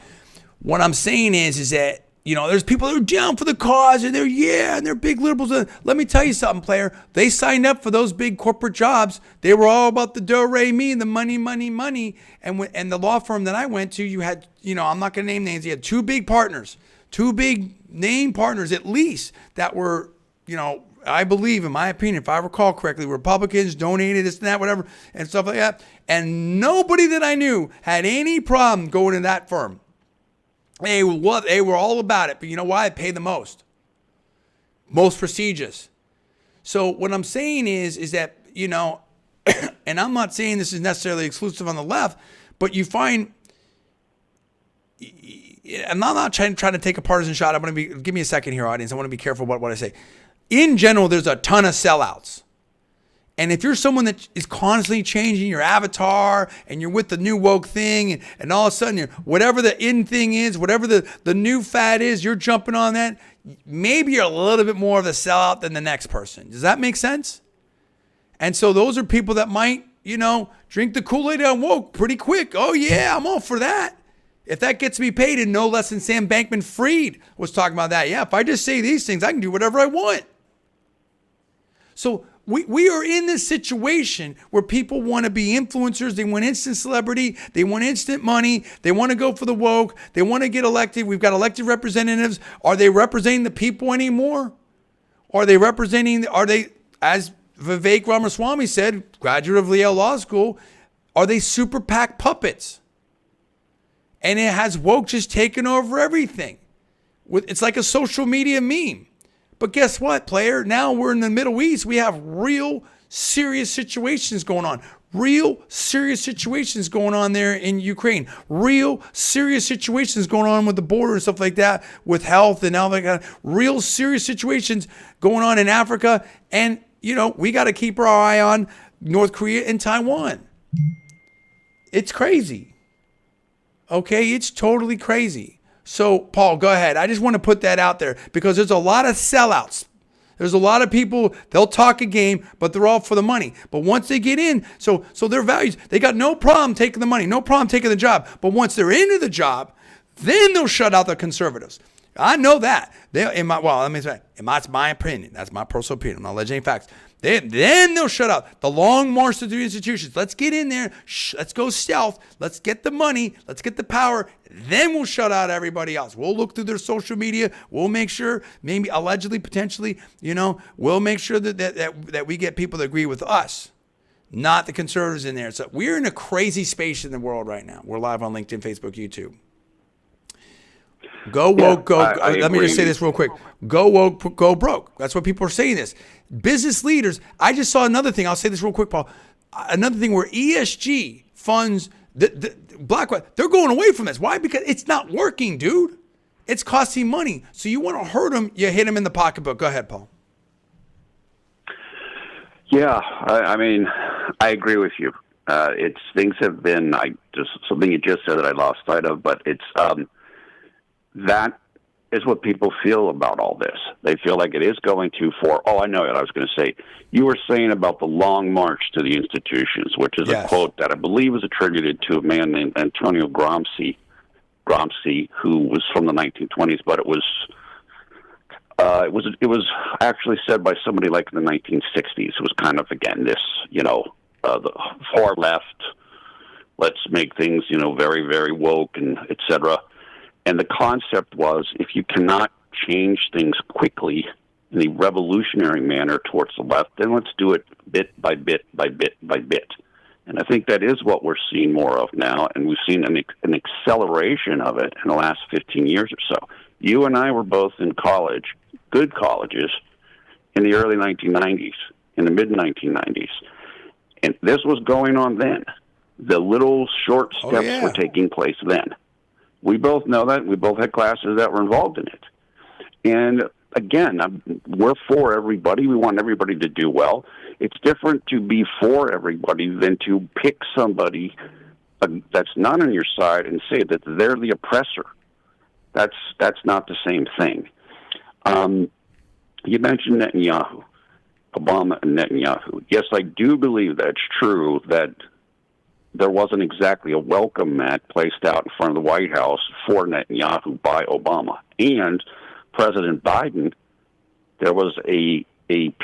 what I'm saying is that, there's people that are down for the cause and they're big liberals. Let me tell you something, player. They signed up for those big corporate jobs. They were all about the do-re-mi, the money. And the law firm that I went to, you had, I'm not going to name names. You had two big name partners at least that were, I believe, in my opinion, if I recall correctly, Republicans donated this and that, whatever, and stuff like that. And nobody that I knew had any problem going to that firm. They were all about it, but you know why? It paid the most prestigious. So what I'm saying is that, and I'm not saying this is necessarily exclusive on the left, but you find, I'm not trying to take a partisan shot. Give me a second here, audience. I want to be careful about what I say. In general, there's a ton of sellouts. And if you're someone that is constantly changing your avatar and you're with the new woke thing and all of a sudden whatever the in thing is, whatever the new fad is, you're jumping on that, maybe you're a little bit more of a sellout than the next person. Does that make sense? And so those are people that might, drink the Kool-Aid on woke pretty quick. Oh yeah, I'm all for that. If that gets me paid, and no less than Sam Bankman-Fried was talking about that. Yeah, if I just say these things, I can do whatever I want. So we are in this situation where people want to be influencers. They want instant celebrity. They want instant money. They want to go for the woke. They want to get elected. We've got elected representatives. Are they representing the people anymore? Are they, as Vivek Ramaswamy said, graduate of Yale Law School, are they super PAC puppets? And it has woke just taken over everything. It's like a social media meme. But guess what, player? Now we're in the Middle East. We have real serious situations going on. Real serious situations going on there in Ukraine. Real serious situations going on with the border and stuff like that, with health and all that kind of real serious situations going on in Africa. And, we got to keep our eye on North Korea and Taiwan. It's crazy. Okay, it's totally crazy. So, Paul, go ahead. I just want to put that out there because there's a lot of sellouts. There's a lot of people, they'll talk a game, but they're all for the money. But once they get in, so their values, they got no problem taking the money, no problem taking the job. But once they're into the job, then they'll shut out the conservatives. I know that. That's my opinion. That's my personal opinion. I'm not alleging any facts. Then they'll shut out the long march to the institutions. Let's get in there. Let's go stealth. Let's get the money. Let's get the power. Then we'll shut out everybody else. We'll look through their social media. We'll make sure, maybe allegedly, potentially, we'll make sure that we get people that agree with us, not the conservatives in there. So we're in a crazy space in the world right now. We're live on LinkedIn, Facebook, YouTube. Go woke, go. Let me just say this real quick. Go woke, go broke. That's what people are saying this. Business leaders. I just saw another thing. I'll say this real quick, Paul. Another thing where ESG funds, the BlackRock, they're going away from this. Why? Because it's not working, dude. It's costing money. So you want to hurt them, you hit them in the pocketbook. Go ahead, Paul. Yeah, I mean, I agree with you. Things have been something you just said that I lost sight of, but it's that is what people feel about all this. They feel like it is going too far. Oh, I know what I was going to say. You were saying about the long march to the institutions, which is a quote that I believe is attributed to a man named Antonio Gramsci, who was from the 1920s, but it was actually said by somebody like in the 1960s. It was kind of, again, this, the far left, let's make things, very, very woke and et cetera. And the concept was, if you cannot change things quickly in a revolutionary manner towards the left, then let's do it bit by bit by bit by bit. And I think that is what we're seeing more of now, and we've seen an acceleration of it in the last 15 years or so. You and I were both in college, good colleges, in the early 1990s, in the mid-1990s. And this was going on then. The little short steps were taking place then. We both know that. We both had classes that were involved in it. And again, we're for everybody. We want everybody to do well. It's different to be for everybody than to pick somebody that's not on your side and say that they're the oppressor. That's not the same thing. You mentioned Netanyahu, Obama and Netanyahu. Yes, I do believe that's true, that there wasn't exactly a welcome mat placed out in front of the White House for Netanyahu by Obama. And President Biden, there was a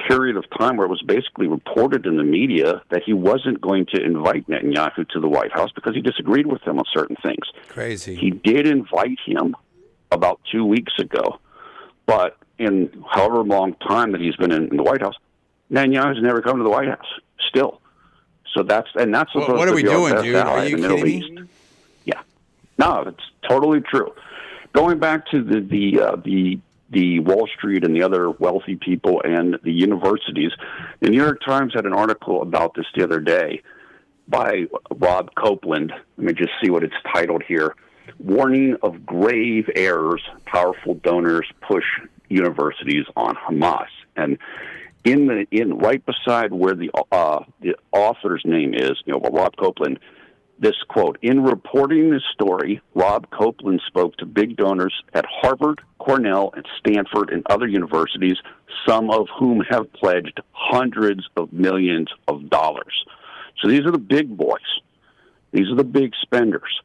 period of time where it was basically reported in the media that he wasn't going to invite Netanyahu to the White House because he disagreed with him on certain things. Crazy. He did invite him about 2 weeks ago, but in however long time that he's been in the White House, Netanyahu's never come to the White House still. So that's what are we doing, dude? Are you kidding me? Yeah, no, it's totally true. Going back to the Wall Street and the other wealthy people and the universities, the New York Times had an article about this the other day by Rob Copeland. Let me just see what it's titled here: "Warning of grave errors. Powerful donors push universities on Hamas." And in right beside where the author's name is, Rob Copeland, this quote: "In reporting this story, Rob Copeland spoke to big donors at Harvard, Cornell, and Stanford and other universities, some of whom have pledged hundreds of millions of dollars." So these are the big boys. These are the big spenders.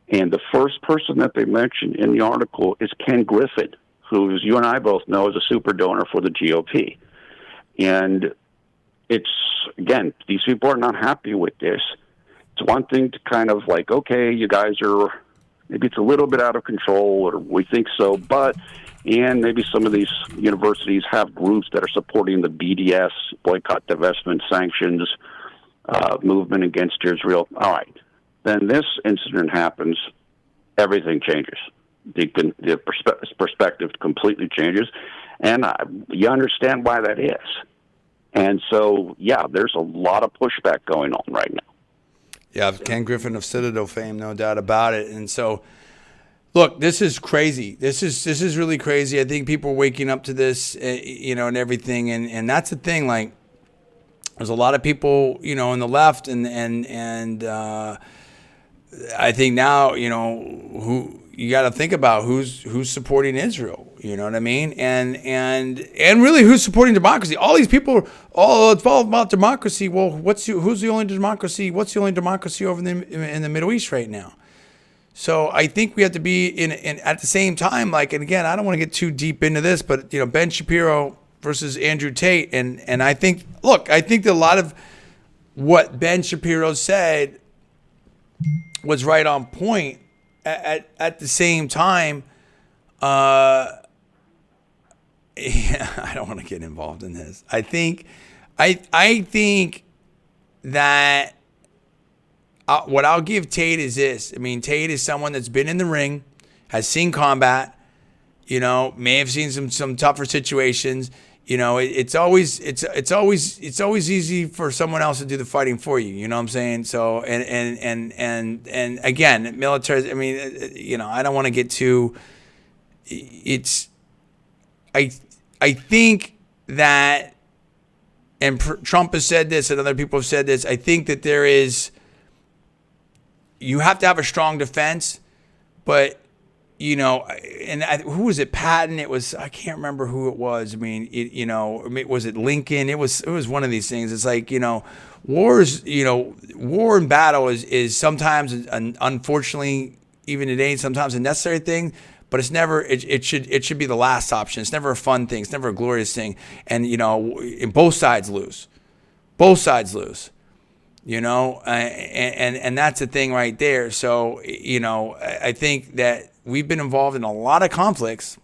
And the first person that they mention in the article is Ken Griffin, who, as you and I both know, is a super donor for the GOP. And it's, again, these people are not happy with this. It's one thing to kind of like, okay, you guys are, maybe it's a little bit out of control, or we think so, and maybe some of these universities have groups that are supporting the BDS, boycott, divestment, sanctions, movement against Israel. All right. Then this incident happens, everything changes. The perspective completely changes, and you understand why that is. And so, yeah, there's a lot of pushback going on right now. Yeah, Ken Griffin of Citadel fame, no doubt about it. And so, look, this is crazy. This is really crazy. I think people are waking up to this, and everything. And that's the thing. Like, there's a lot of people, on the left, and I think now, who you got to think about who's supporting Israel. You know what I mean? And really, who's supporting democracy? All these people, it's all about democracy. Well, who's the only democracy? What's the only democracy over in the Middle East right now? So I think we have to be in at the same time. Like, and again, I don't want to get too deep into this, but Ben Shapiro versus Andrew Tate, and I think that a lot of what Ben Shapiro said was right on point. At the same time, yeah, I don't want to get involved in this. I think that what I'll give Tate is this. I mean, Tate is someone that's been in the ring, has seen combat, may have seen some tougher situations. It's always easy for someone else to do the fighting for you. You know what I'm saying? So and again, military. I mean, I don't want to get too. I think that, and Trump has said this, and other people have said this. I think that you have to have a strong defense, but who was it? Patton? I can't remember who it was. I mean, was it Lincoln? It was one of these things. It's like, war and battle is sometimes, unfortunately, even today, sometimes a necessary thing, but it's never, it should be the last option. It's never a fun thing. It's never a glorious thing. And, both sides lose. Both sides lose. And that's the thing right there. So, I think that we've been involved in a lot of conflicts,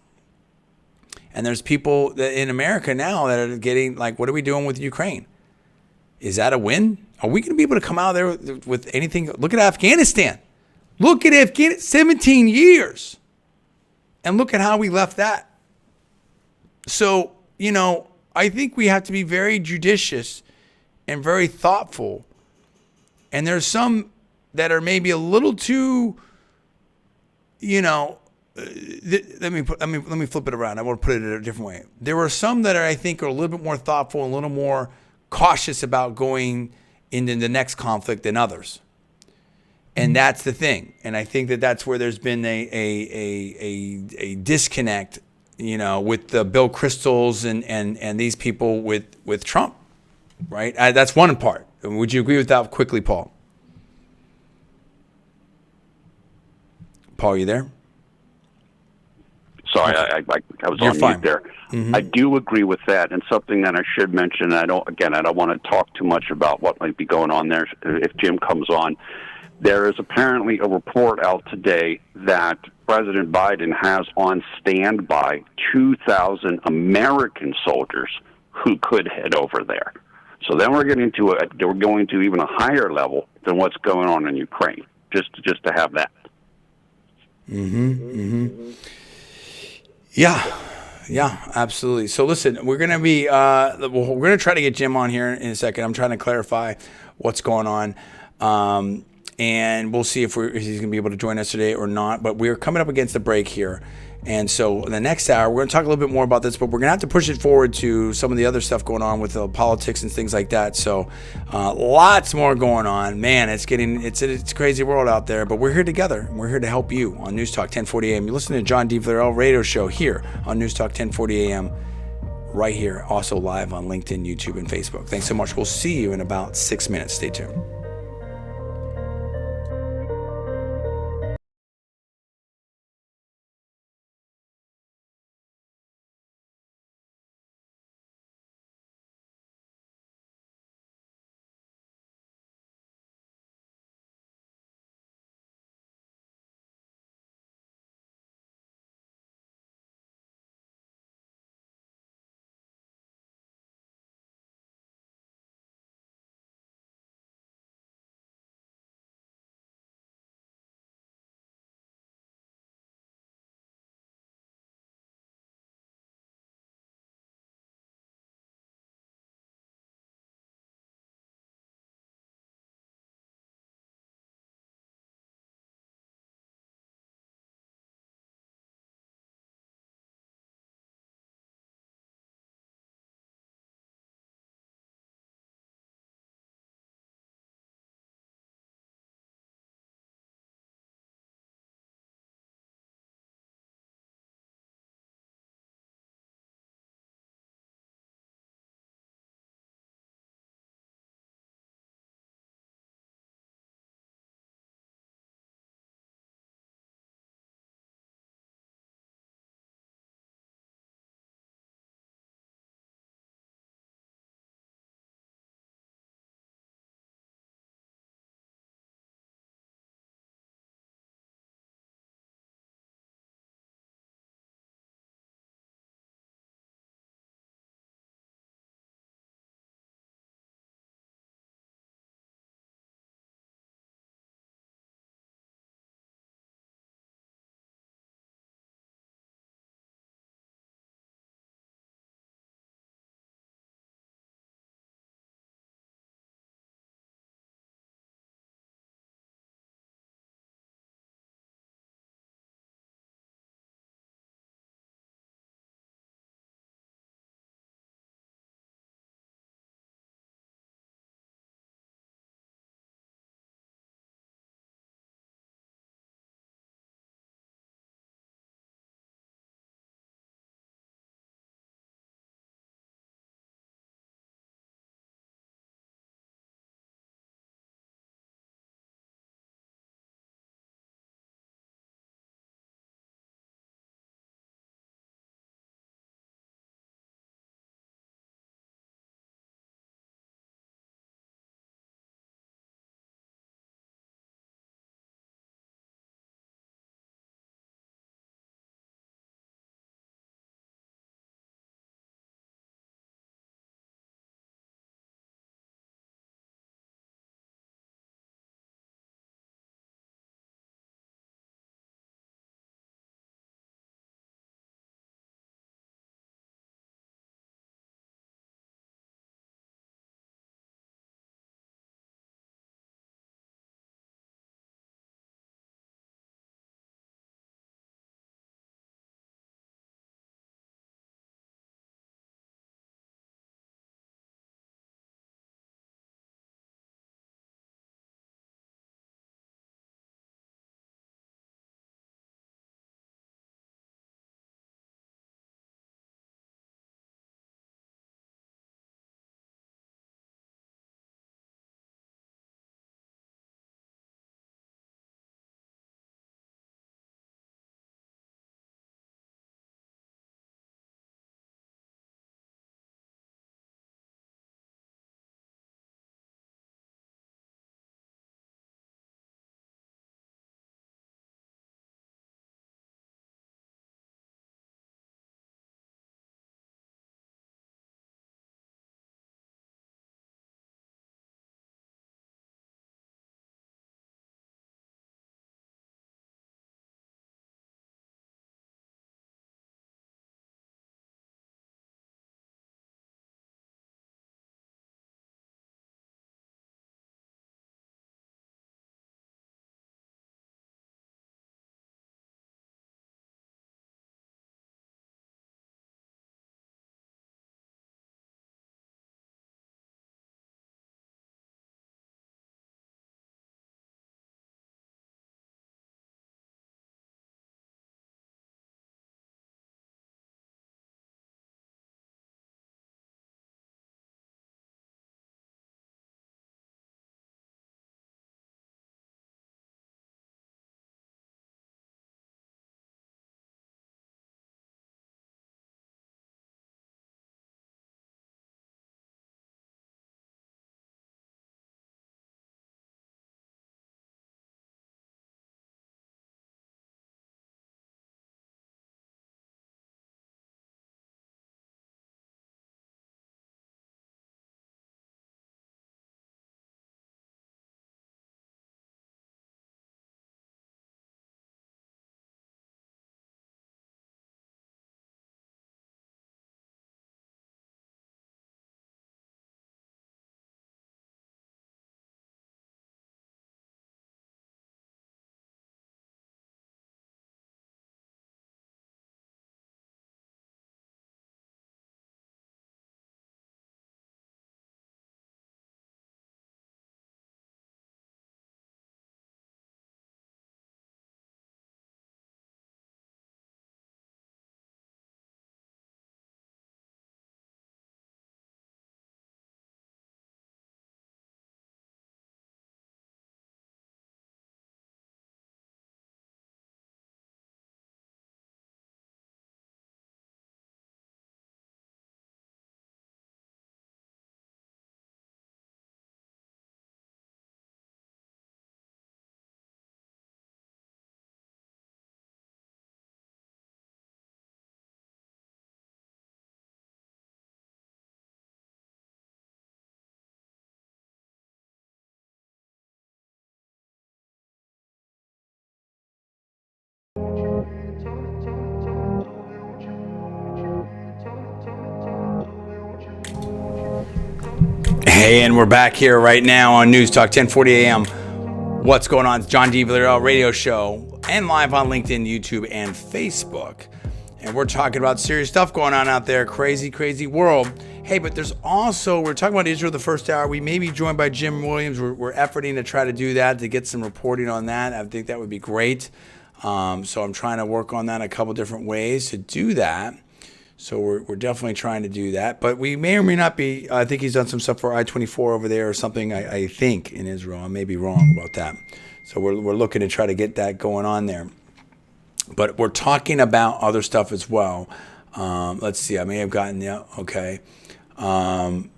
and there's people that in America now that are getting like, what are we doing with Ukraine? Is that a win? Are we going to be able to come out there with anything? Look at Afghanistan. Look at Afghanistan, 17 years. And look at how we left that. So, I think we have to be very judicious and very thoughtful. And there's some that are maybe a little too, let me flip it around. I want to put it in a different way. There are some that I think are a little bit more thoughtful, a little more cautious about going into the next conflict than others. And that's the thing. And I think that that's where there's been a disconnect, with the Bill Kristols and these people with Trump, right? That's one part. Would you agree with that quickly, Paul? Paul, you there? Sorry, I was on mute there. Mm-hmm. I do agree with that, and something that I should mention. I don't want to talk too much about what might be going on there if Jim comes on. There is apparently a report out today that President Biden has on standby 2,000 American soldiers who could head over there. So then we're going to even a higher level than what's going on in Ukraine. Just to have that. Yeah, absolutely. So listen, we're going to try to get Jim on here in a second. I'm trying to clarify what's going on. And we'll see if he's going to be able to join us today or not. But we're coming up against the break here. And so in the next hour, we're going to talk a little bit more about this, but we're going to have to push it forward to some of the other stuff going on with politics and things like that. So lots more going on. Man, it's a crazy world out there, but we're here together. We're here to help you on Newstalk 1040am. You're listening to John D. Villarreal radio show here on Newstalk 1040am, right here, also live on LinkedIn, YouTube, and Facebook. Thanks so much. We'll see you in about 6 minutes. Stay tuned. Hey, and we're back here right now on Newstalk 1040 AM. What's going on? It's John D. Villarreal radio show and live on LinkedIn, YouTube, and Facebook. And we're talking about serious stuff going on out there. Crazy, crazy world. Hey, but there's also, we're talking about Israel the first hour. We may be joined by Jim Williams. We're efforting to try to do that, to get some reporting on that. I think that would be great. So I'm trying to work on that a couple different ways to do that. So we're definitely trying to do that. But we may or may not be. I think he's done some stuff for I-24 over there or something, I think, in Israel. I may be wrong about that. So we're looking to try to get that going on there. But we're talking about other stuff as well. Let's see. I may have gotten, yeah, okay. And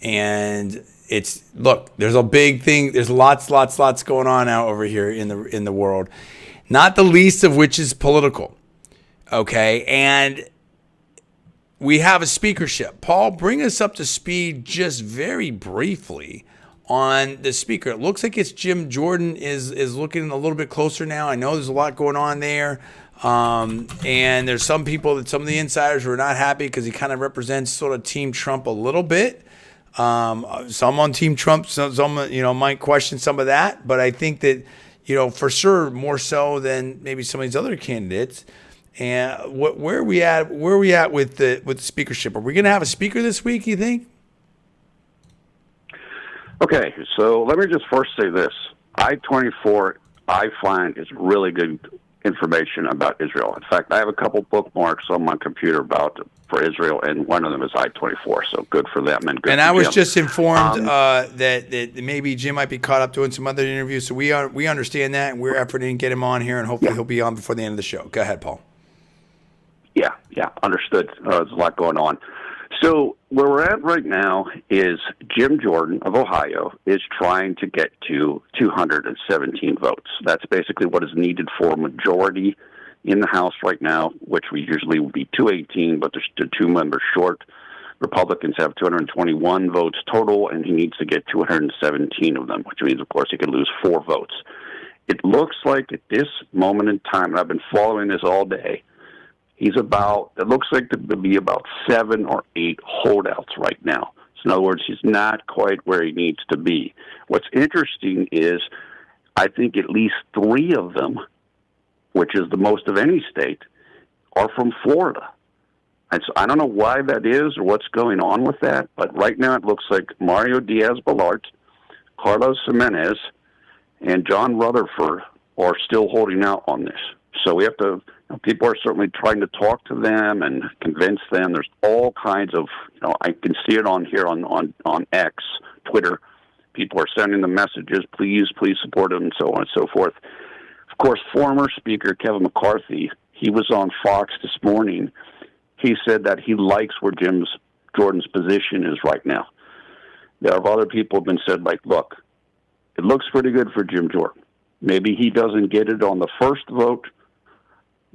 it's, look, there's a big thing. There's lots going on out over here in the world. Not the least of which is political. Okay, and we have a speakership. Paul, bring us up to speed just very briefly on the speaker. It looks like it's Jim Jordan is looking a little bit closer now. I know there's a lot going on there. And there's some people, some of the insiders who are not happy because he kind of represents sort of Team Trump a little bit. Some on Team Trump, some might question some of that. But I think that, for sure, more so than maybe some of these other candidates. And where are we at? Where are we at with the speakership? Are we going to have a speaker this week, you think? Okay, so let me just first say this. I-24, I find, is really good information about Israel. In fact, I have a couple bookmarks on my computer for Israel, and one of them is I-24, so good for them. And good and for I was Jim. just informed that maybe Jim might be caught up doing some other interviews, so we understand that, and we're efforting to get him on here, and hopefully he'll be on before the end of the show. Go ahead, Paul. Yeah, understood. There's a lot going on. So where we're at right now is Jim Jordan of Ohio is trying to get to 217 votes. That's basically what is needed for a majority in the House right now, which we usually would be 218, but there's 2 members short. Republicans have 221 votes total, and he needs to get 217 of them, which means, of course, he could lose 4 votes. It looks like at this moment in time, and I've been following this all day, it looks like to be about 7 or 8 holdouts right now. So in other words, he's not quite where he needs to be. What's interesting is I think at least 3 of them, which is the most of any state, are from Florida. And so I don't know why that is or what's going on with that, but right now it looks like Mario Diaz-Balart, Carlos Jimenez, and John Rutherford are still holding out on this. So we have to, people are certainly trying to talk to them and convince them. There's all kinds of, I can see it on here on X, Twitter. People are sending them messages, please support him, and so on and so forth. Of course, former Speaker Kevin McCarthy, he was on Fox this morning. He said that he likes where Jordan's position is right now. There are other people who have been said, look, it looks pretty good for Jim Jordan. Maybe he doesn't get it on the first vote.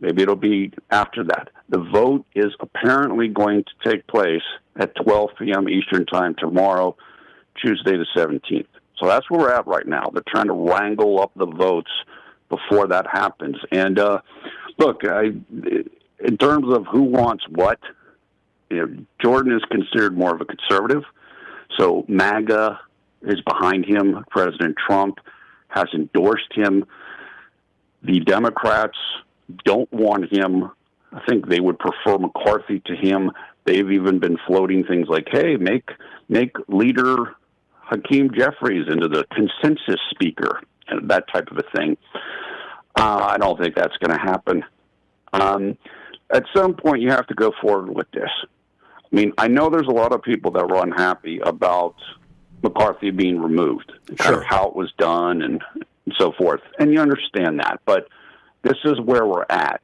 Maybe it'll be after that. The vote is apparently going to take place at 12 p.m. Eastern Time tomorrow, Tuesday the 17th. So that's where we're at right now. They're trying to wrangle up the votes before that happens. And look, in terms of who wants what, Jordan is considered more of a conservative. So MAGA is behind him. President Trump has endorsed him. The Democrats don't want him. I think they would prefer McCarthy to him. They've even been floating things like, hey, make leader Hakeem Jeffries into the consensus speaker, and that type of a thing. I don't think that's going to happen. At some point, you have to go forward with this. I mean, I know there's a lot of people that were unhappy about McCarthy being removed, kind of how it was done and so forth. And you understand that, but this is where we're at.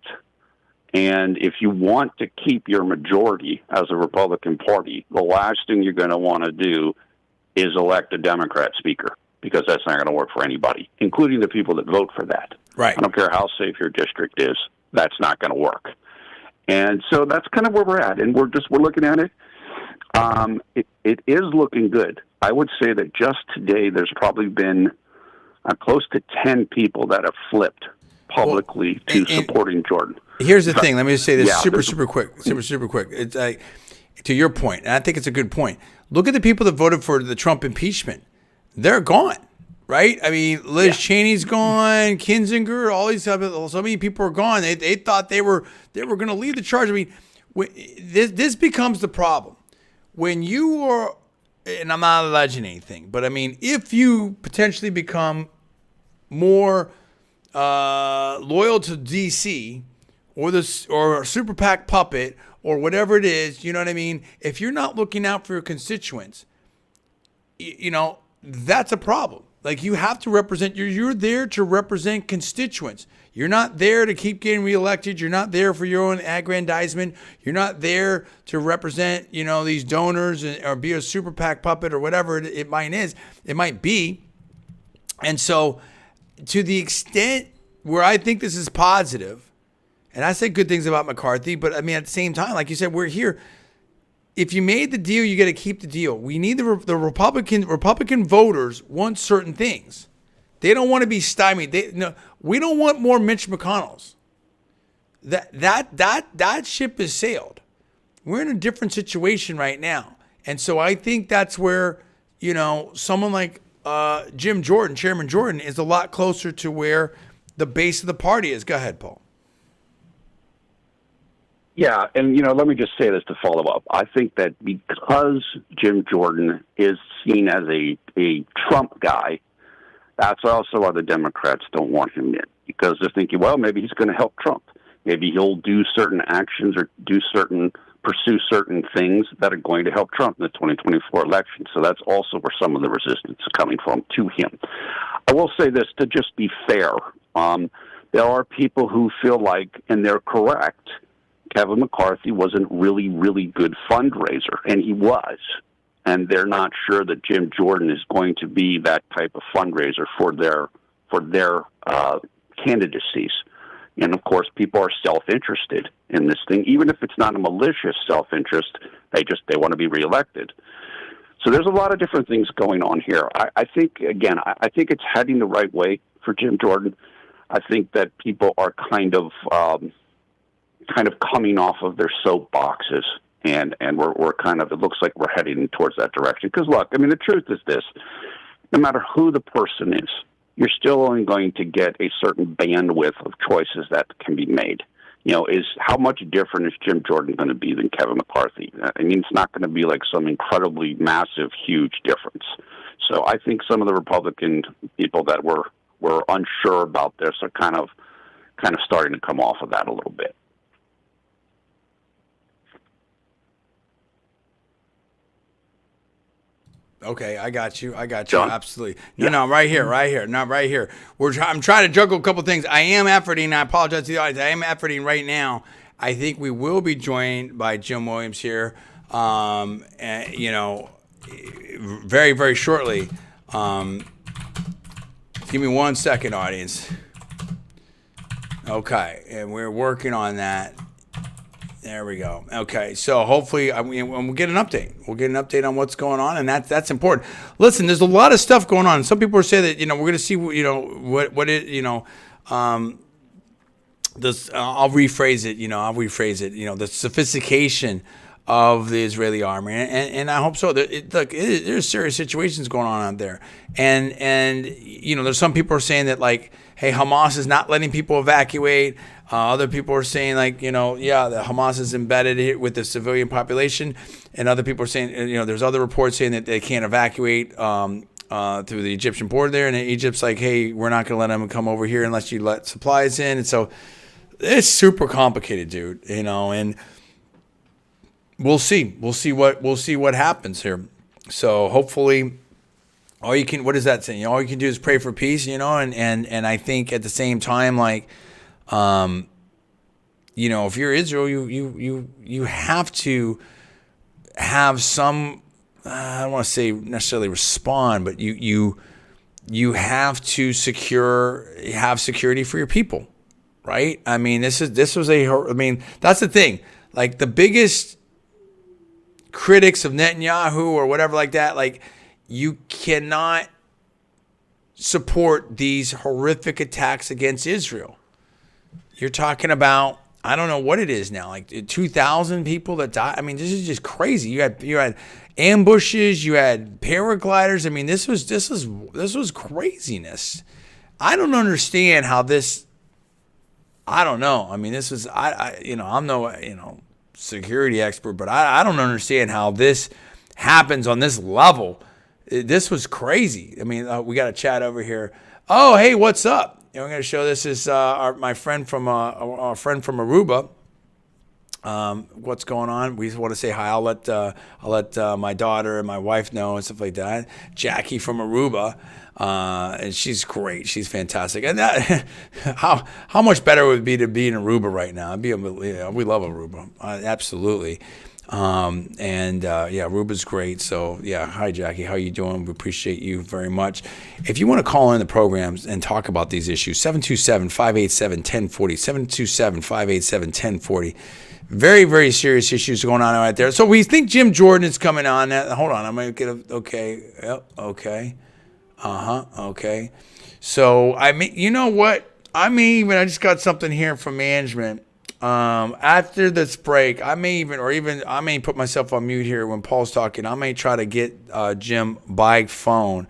And if you want to keep your majority as a Republican Party, the last thing you're going to want to do is elect a Democrat speaker, because that's not going to work for anybody, including the people that vote for that. Right. I don't care how safe your district is. That's not going to work. And so that's kind of where we're at. And we're looking at it. It is looking good. I would say that just today there's probably been close to 10 people that have flipped publicly to supporting Jordan. Here's the thing. Let me just say this super quick. It's like to your point, and I think it's a good point. Look at the people that voted for the Trump impeachment. They're gone, right? I mean, Liz Cheney's gone, Kinzinger, all these other, so many people are gone. They thought they were going to lead the charge. I mean, this becomes the problem when you are, and I'm not alleging anything, but I mean, if you potentially become more loyal to DC or super PAC puppet or whatever it is, you know what I mean? If you're not looking out for your constituents, you know, that's a problem. Like, you have to represent, you're there to represent constituents. You're not there to keep getting reelected. You're not there for your own aggrandizement. You're not there to represent, you know, these donors or be a super PAC puppet or whatever it might be. And so, to the extent where I think this is positive, and I say good things about McCarthy, but I mean, at the same time, like you said, we're here. If you made the deal, you got to keep the deal. We need the Republican voters want certain things. They don't want to be stymied. We don't want more Mitch McConnells. That ship has sailed. We're in a different situation right now, and so I think that's where, you know, someone like Jim Jordan, Chairman Jordan, is a lot closer to where the base of the party is. Go ahead, Paul. Yeah, and, you know, let me just say this to follow up. I think that because Jim Jordan is seen as a Trump guy, that's also why the Democrats don't want him in, because they're thinking, well, maybe he's going to help Trump. Maybe he'll do certain actions or pursue certain things that are going to help Trump in the 2024 election. So that's also where some of the resistance is coming from to him. I will say this, to just be fair. There are people who feel like, and they're correct, Kevin McCarthy was a really, really good fundraiser, and he was. And they're not sure that Jim Jordan is going to be that type of fundraiser for their candidacies. And of course, people are self-interested in this thing, even if it's not a malicious self-interest. They want to be reelected. So there's a lot of different things going on here. I think it's heading the right way for Jim Jordan. I think that people are kind of coming off of their soapboxes, and we're kind of, it looks like we're heading towards that direction. Because look, I mean, the truth is this: no matter who the person is, you're still only going to get a certain bandwidth of choices that can be made. You know, how much different is Jim Jordan going to be than Kevin McCarthy? I mean, it's not going to be like some incredibly massive, huge difference. So I think some of the Republican people that were unsure about this are kind of starting to come off of that a little bit. Okay, I got you. John? Absolutely. No, right here. I'm trying to juggle a couple things. I am efforting. I apologize to the audience. I am efforting right now. I think we will be joined by Jim Williams here, and, you know, very, very shortly. Give me 1 second, audience. Okay, and we're working on that. There we go. Okay, so hopefully we'll get an update. We'll get an update on what's going on, and that's important. Listen, there's a lot of stuff going on. Some people are saying that, you know, we're going to see, you know, what it, you know, this. I'll rephrase it. You know, the sophistication of the Israeli army, and I hope so. There's serious situations going on out there, and you know, there's some people are saying that, like, hey, Hamas is not letting people evacuate. Other people are saying, like, you know, yeah, the Hamas is embedded here with the civilian population, and other people are saying, you know, there's other reports saying that they can't evacuate through the Egyptian border there, and Egypt's like, hey, we're not going to let them come over here unless you let supplies in, and so it's super complicated, dude. You know, and we'll see what happens here. So hopefully, what is that saying? All you can do is pray for peace, you know, and I think at the same time, like, you know, if you're Israel, you have to have some, I don't want to say necessarily respond, but you have to have security for your people, right? I mean, that's the thing. Like, the biggest critics of Netanyahu or whatever like that, like, you cannot support these horrific attacks against Israel. You're talking about I don't know what it is now, like 2,000 people that died. I mean, this is just crazy. You had ambushes, you had paragliders. I mean, this was craziness. I don't understand how this. I don't know. I mean, this was I'm no security expert, but I don't understand how this happens on this level. This was crazy. I mean, we got a chat over here. Oh, hey, what's up? I'm going to show this is my friend from Aruba. What's going on? We just want to say hi. I'll let my daughter and my wife know and stuff like that. Jackie from Aruba, and she's great. She's fantastic. And that, how much better would it be to be in Aruba right now? We love Aruba, absolutely. Aruba's great. So yeah, hi Jackie, how you doing? We appreciate you very much. If you want to call in the programs and talk about these issues, 727-587-1040, 727-587-1040. Very, very serious issues going on right there. So we think Jim Jordan is coming on. Hold on, I'm going to get okay. Yep, okay. Okay. So, I mean, you know what? I just got something here from management. After this break, I may put myself on mute here when Paul's talking. I may try to get Jim by phone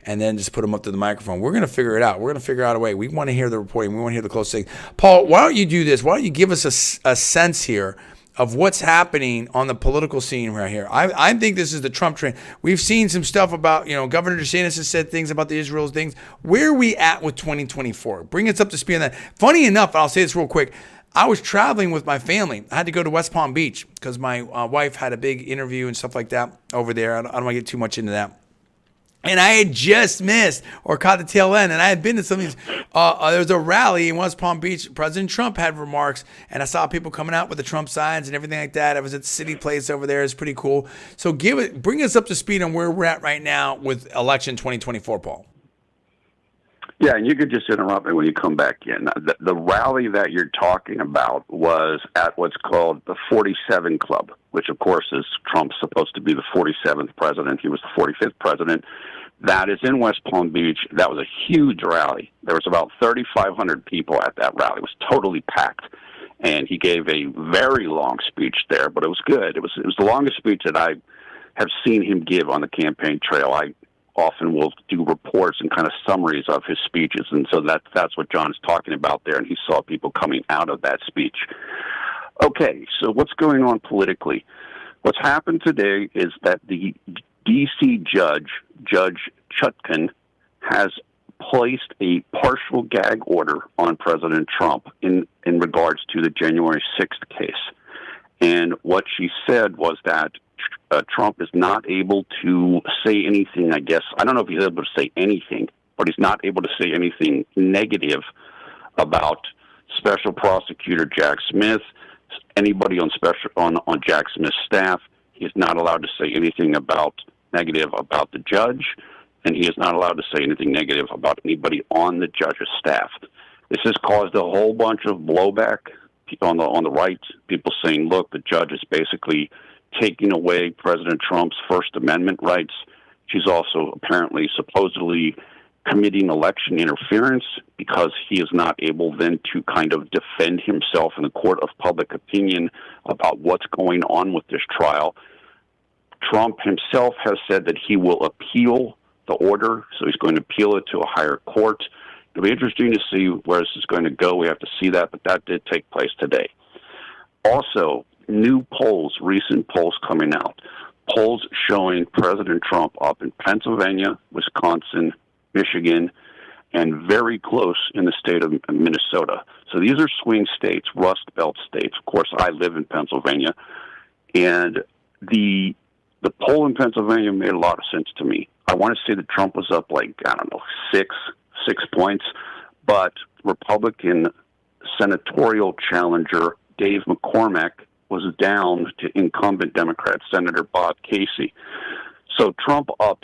and then just put him up to the microphone. We're going to figure it out. We're going to figure out a way. We want to hear the reporting. We want to hear the close thing. Paul, why don't you do this? Why don't you give us a sense here of what's happening on the political scene right here? I think this is the Trump trend. We've seen some stuff about, Governor DeSantis has said things about the Israel things. Where are we at with 2024? Bring us up to speed on that. Funny enough, I'll say this real quick. I was traveling with my family. I had to go to West Palm Beach because my wife had a big interview and stuff like that over there. I don't want to get too much into that. And I had just missed or caught the tail end. And I had been to some of these. There was a rally in West Palm Beach. President Trump had remarks. And I saw people coming out with the Trump signs and everything like that. I was at the City Place over there. It's pretty cool. So bring us up to speed on where we're at right now with election 2024, Paul. Yeah, and you could just interrupt me when you come back in. The rally that you're talking about was at what's called the 47 Club, which, of course, is Trump's supposed to be the 47th president. He was the 45th president. That is in West Palm Beach. That was a huge rally. There was about 3,500 people at that rally. It was totally packed. And he gave a very long speech there, but it was good. It was the longest speech that I have seen him give on the campaign trail. I often will do reports and kind of summaries of his speeches, and so that's what John is talking about there, and he saw people coming out of that speech. Okay, so what's going on politically? What's happened today is that the D.C. Judge Chutkan, has placed a partial gag order on President Trump in regards to the January 6th case. And what she said was that Trump is not able to say anything, I guess. I don't know if he's able to say anything, but he's not able to say anything negative about Special Prosecutor Jack Smith, anybody on Jack Smith's staff. He is not allowed to say anything negative about the judge, and he is not allowed to say anything negative about anybody on the judge's staff. This has caused a whole bunch of blowback on the right, people saying, look, the judge is basically taking away President Trump's First Amendment rights. She's also supposedly committing election interference because he is not able then to kind of defend himself in the court of public opinion about what's going on with this trial. Trump himself has said that he will appeal the order, so he's going to appeal it to a higher court. It'll be interesting to see where this is going to go. We have to see that, but that did take place today. Also, recent polls coming out, polls showing President Trump up in Pennsylvania, Wisconsin, Michigan, and very close in the state of Minnesota. So these are swing states, Rust Belt states. Of course, I live in Pennsylvania, and the poll in Pennsylvania made a lot of sense to me. I want to say that Trump was up six points, but Republican senatorial challenger Dave McCormick was down to incumbent Democrat Senator Bob Casey. So Trump up,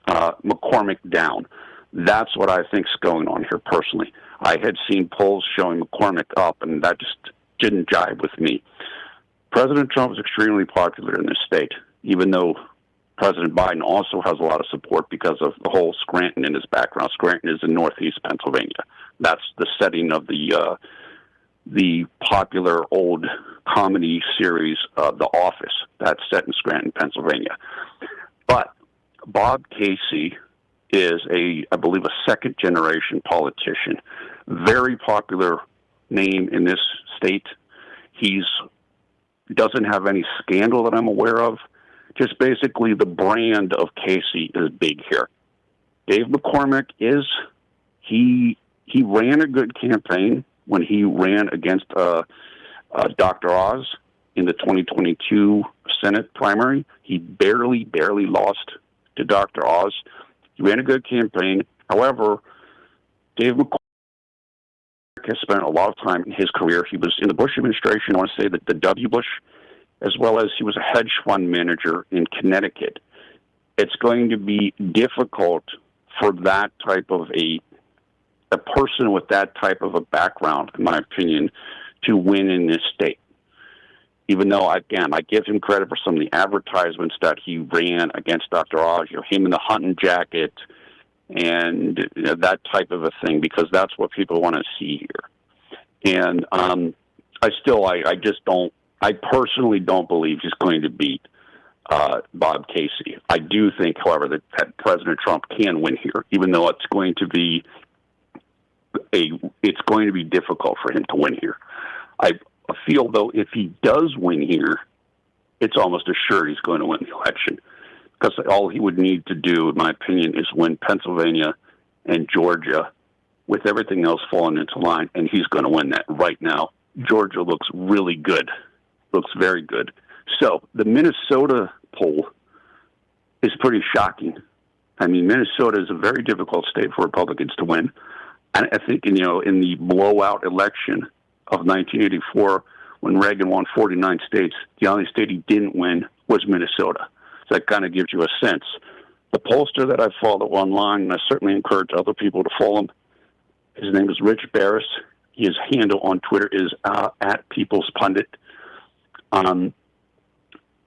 McCormick down. That's what I think is going on here personally. I had seen polls showing McCormick up, and that just didn't jive with me. President Trump is extremely popular in this state, even though President Biden also has a lot of support because of the whole Scranton in his background. Scranton is in northeast Pennsylvania. That's the setting of the the popular old comedy series, The Office. That's set in Scranton, Pennsylvania. But Bob Casey is I believe, a second-generation politician. Very popular name in this state. He's doesn't have any scandal that I'm aware of. Just basically the brand of Casey is big here. Dave McCormick he ran a good campaign when he ran against Dr. Oz in the 2022 Senate primary. He barely lost to Dr. Oz. He ran a good campaign. However, Dave McCormick has spent a lot of time in his career. He was in the Bush administration, I want to say that the W. Bush, as well as he was a hedge fund manager in Connecticut. It's going to be difficult for that type of a person with that type of a background, in my opinion, to win in this state. Even though, again, I give him credit for some of the advertisements that he ran against Dr. Oz, him in the hunting jacket, and that type of a thing, because that's what people want to see here. And I personally don't believe he's going to beat Bob Casey. I do think, however, that President Trump can win here, even though it's going to be difficult for him to win here. I feel, though, if he does win here, it's almost assured he's going to win the election, because all he would need to do, in my opinion, is win Pennsylvania and Georgia, with everything else falling into line, and he's going to win that. Right now, Georgia looks really good, looks very good. So the Minnesota poll is pretty shocking. I mean, Minnesota is a very difficult state for Republicans to win. And I think, in the blowout election of 1984, when Reagan won 49 states, the only state he didn't win was Minnesota. So that kind of gives you a sense. The pollster that I follow online, and I certainly encourage other people to follow him, his name is Rich Barris. His handle on Twitter is at People's Pundit.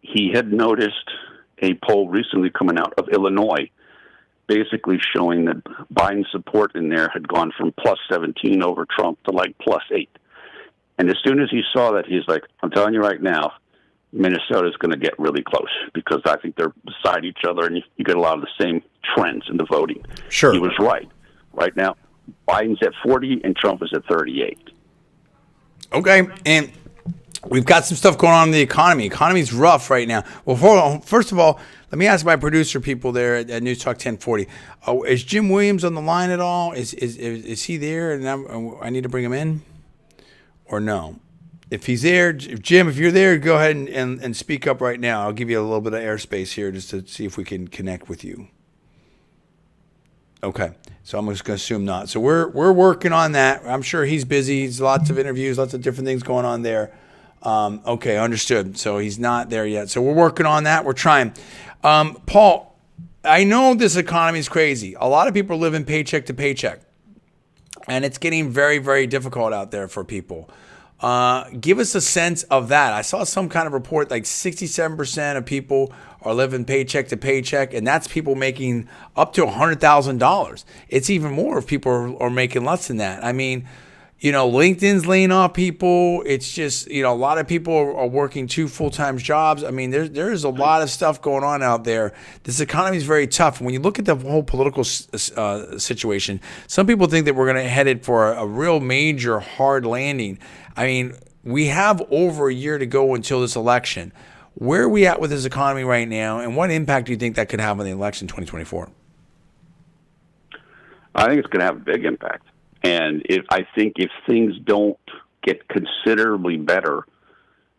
He had noticed a poll recently coming out of Illinois, basically showing that Biden's support in there had gone from plus 17 over Trump to like plus 8. And as soon as he saw that, he's like, I'm telling you right now, Minnesota's going to get really close, because I think they're beside each other, and you get a lot of the same trends in the voting. Sure. He was right. Right now, Biden's at 40 and Trump is at 38. Okay, and we've got some stuff going on in the economy. Economy's rough right now. Well, first of all, let me ask my producer people there at Newstalk 1040. Is Jim Williams on the line at all? Is he there? And I need to bring him in, or no? If he's there, Jim, if you're there, go ahead and speak up right now. I'll give you a little bit of airspace here just to see if we can connect with you. Okay, so I'm just going to assume not. So we're working on that. I'm sure he's busy. He's lots of interviews, lots of different things going on there. Okay, understood. So he's not there yet. So we're working on that. We're trying. Paul, I know this economy is crazy. A lot of people are living paycheck to paycheck, and it's getting very, very difficult out there for people. Give us a sense of that. I saw some kind of report like 67% of people are living paycheck to paycheck, and that's people making up to $100,000. It's even more if people are making less than that. I mean, LinkedIn's laying off people. It's just, a lot of people are working 2 full-time jobs. I mean, there's a lot of stuff going on out there. This economy is very tough. When you look at the whole political situation, some people think that we're going to head it for a real major hard landing. I mean, we have over a year to go until this election. Where are we at with this economy right now, and what impact do you think that could have on the election 2024? I think it's going to have a big impact. And I think if things don't get considerably better,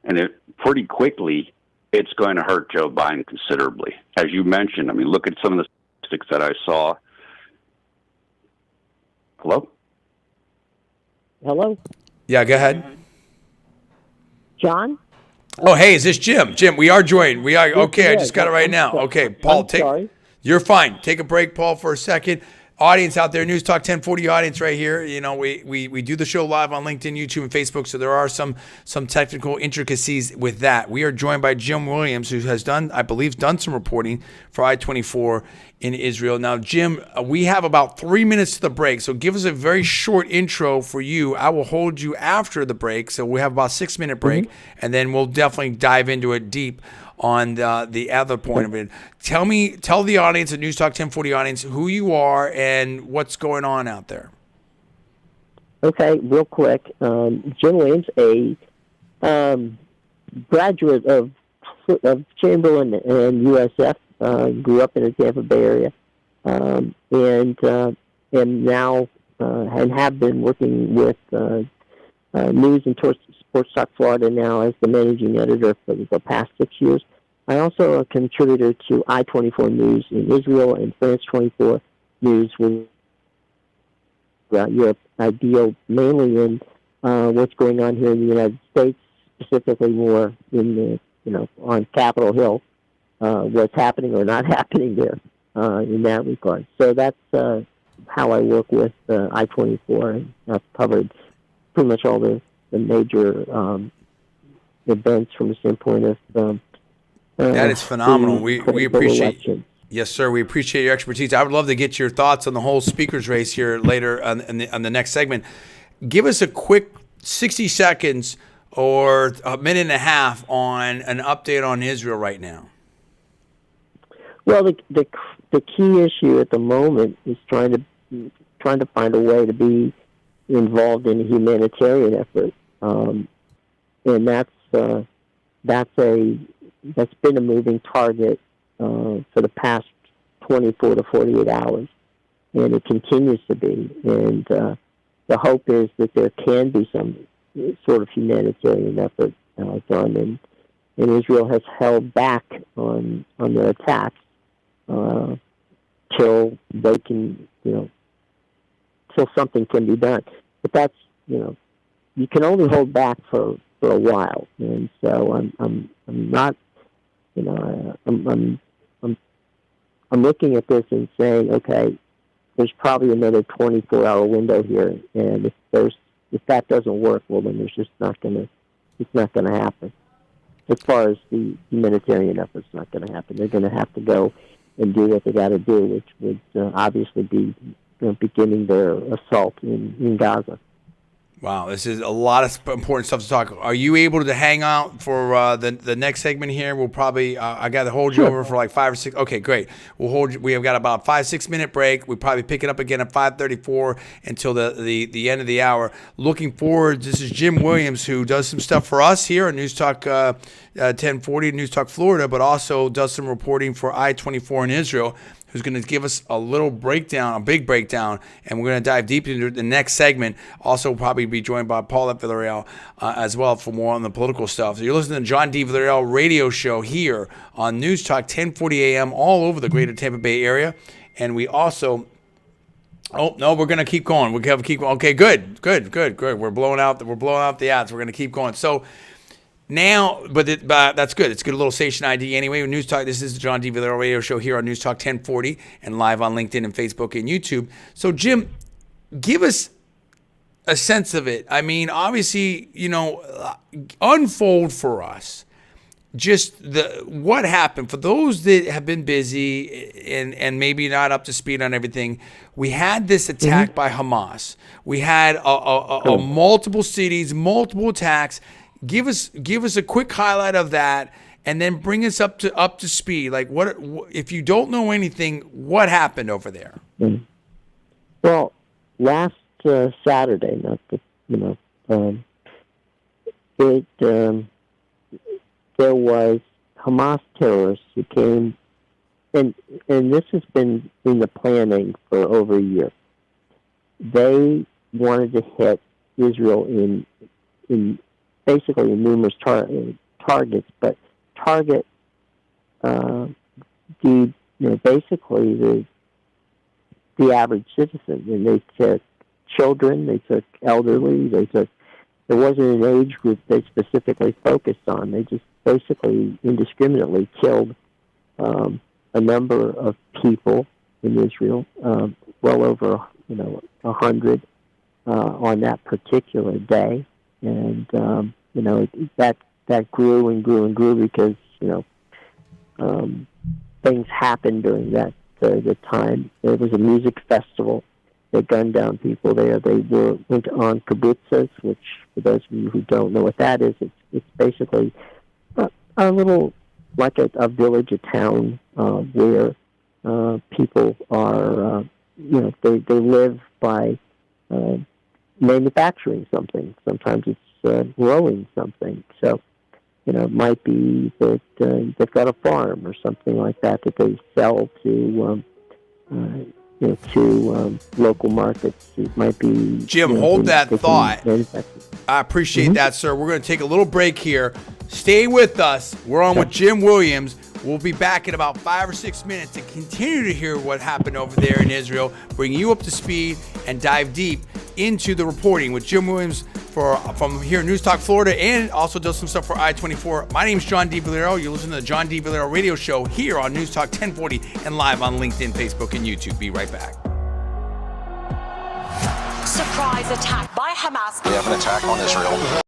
and pretty quickly, it's going to hurt Joe Biden considerably. As you mentioned, I mean, look at some of the statistics that I saw. Hello? Hello? Yeah, go ahead. John? Oh, hey, is this Jim? Jim, we are joined. We are okay. I just got it right now. Okay, Paul, sorry. You're fine. Take a break, Paul, for a second. audience out there, News Talk 1040 audience right here. You know, we do the show live on LinkedIn, YouTube, and Facebook, so there are some technical intricacies with that. We are joined by Jim Williams, who has done some reporting for I-24 in Israel. Now, Jim, we have about 3 minutes to the break, so give us a very short intro for you. I will hold you after the break, so we have about a 6-minute break, and then we'll definitely dive into it deep on the other point of it. Tell the audience, the News Talk 1040 audience, who you are and what's going on out there. Okay, real quick. Jim Williams, a graduate of Chamberlain and USF, grew up in the Tampa Bay area, and am now and have been working with News and Sports Talk Florida now as the managing editor for the past 6 years. I also a contributor to I-24 News in Israel and France 24 News with Europe. I deal mainly in what's going on here in the United States, specifically more in the on Capitol Hill, what's happening or not happening there in that regard. So that's how I work with I-24, and I've covered pretty much all the major events from the standpoint of that is phenomenal. We appreciate election. Yes, sir. We appreciate your expertise. I would love to get your thoughts on the whole speakers race here later on the next segment. Give us a quick 60 seconds or a minute and a half on an update on Israel right now. Well, the key issue at the moment is trying to find a way to be involved in a humanitarian effort, and that's been a moving target for the past 24 to 48 hours, and it continues to be. And the hope is that there can be some sort of humanitarian effort done, and Israel has held back on their attacks till they can, till something can be done. But that's, you can only hold back for a while, and so I'm not, I'm looking at this and saying, okay, there's probably another 24-hour window here, and if that doesn't work, well, then it's not going to happen. As far as the humanitarian effort's not going to happen. They're going to have to go and do what they got to do, which would obviously be beginning their assault in Gaza. Wow, this is a lot of important stuff to talk. Are you able to hang out for the next segment here? We'll probably I got to hold you over for like 5 or 6. Okay, great. We'll hold you. We have got about 5-6 minute break. We probably pick it up again at 5:34 until the end of the hour. Looking forward. This is Jim Williams, who does some stuff for us here on News Talk 1040, News Talk Florida, but also does some reporting for I-24 in Israel, who's going to give us a little breakdown, a big breakdown, and we're going to dive deep into the next segment. Also, probably be joined by Paul at Villarreal as well for more on the political stuff. So you're listening to John D. Villarreal radio show here on News Talk 1040 AM all over the greater Tampa Bay area. And we also... Oh, no, we're going to keep going. We're going to keep going. Okay, good. We're blowing out the ads. We're going to keep going. So... Now, but that's good. It's a good little station ID anyway. News Talk. This is the John D. Villarreal radio show here on News Talk 1040 and live on LinkedIn and Facebook and YouTube. So, Jim, give us a sense of it. I mean, obviously, unfold for us just what happened for those that have been busy and maybe not up to speed on everything. We had this attack by Hamas. We had a multiple cities, multiple attacks. Give us a quick highlight of that, and then bring us up to speed. Like, what if you don't know anything? What happened over there? Well, last Saturday, there was Hamas terrorists who came, and this has been in the planning for over a year. They wanted to hit Israel in basically numerous targets, but target basically the average citizen. And they took children, they took elderly, there wasn't an age group they specifically focused on. They just basically indiscriminately killed a number of people in Israel, well over 100 on that particular day, and that grew and grew and grew because things happened during that the time. There was a music festival. They gunned down people there. They went on kibbutzes, which, for those of you who don't know what that is, it's basically a little, like a village, a town, where people are, they live by manufacturing something. Sometimes it's growing something. So, it might be that they've got a farm or something like that they sell to local markets. It might be Jim, hold that thought. I appreciate Mm-hmm. that, sir. We're going to take a little break here. Stay with us. We're on with Jim Williams. We'll be back in about 5 or 6 minutes to continue to hear what happened over there in Israel, bring you up to speed, and dive deep into the reporting with Jim Williams from here in Newstalk, Florida, and also does some stuff for I-24. My name is John D. Villarreal. You're listening to the John D. Villarreal radio show here on Newstalk 1040 and live on LinkedIn, Facebook, and YouTube. Be right back. Surprise attack by Hamas. We have an attack on Israel.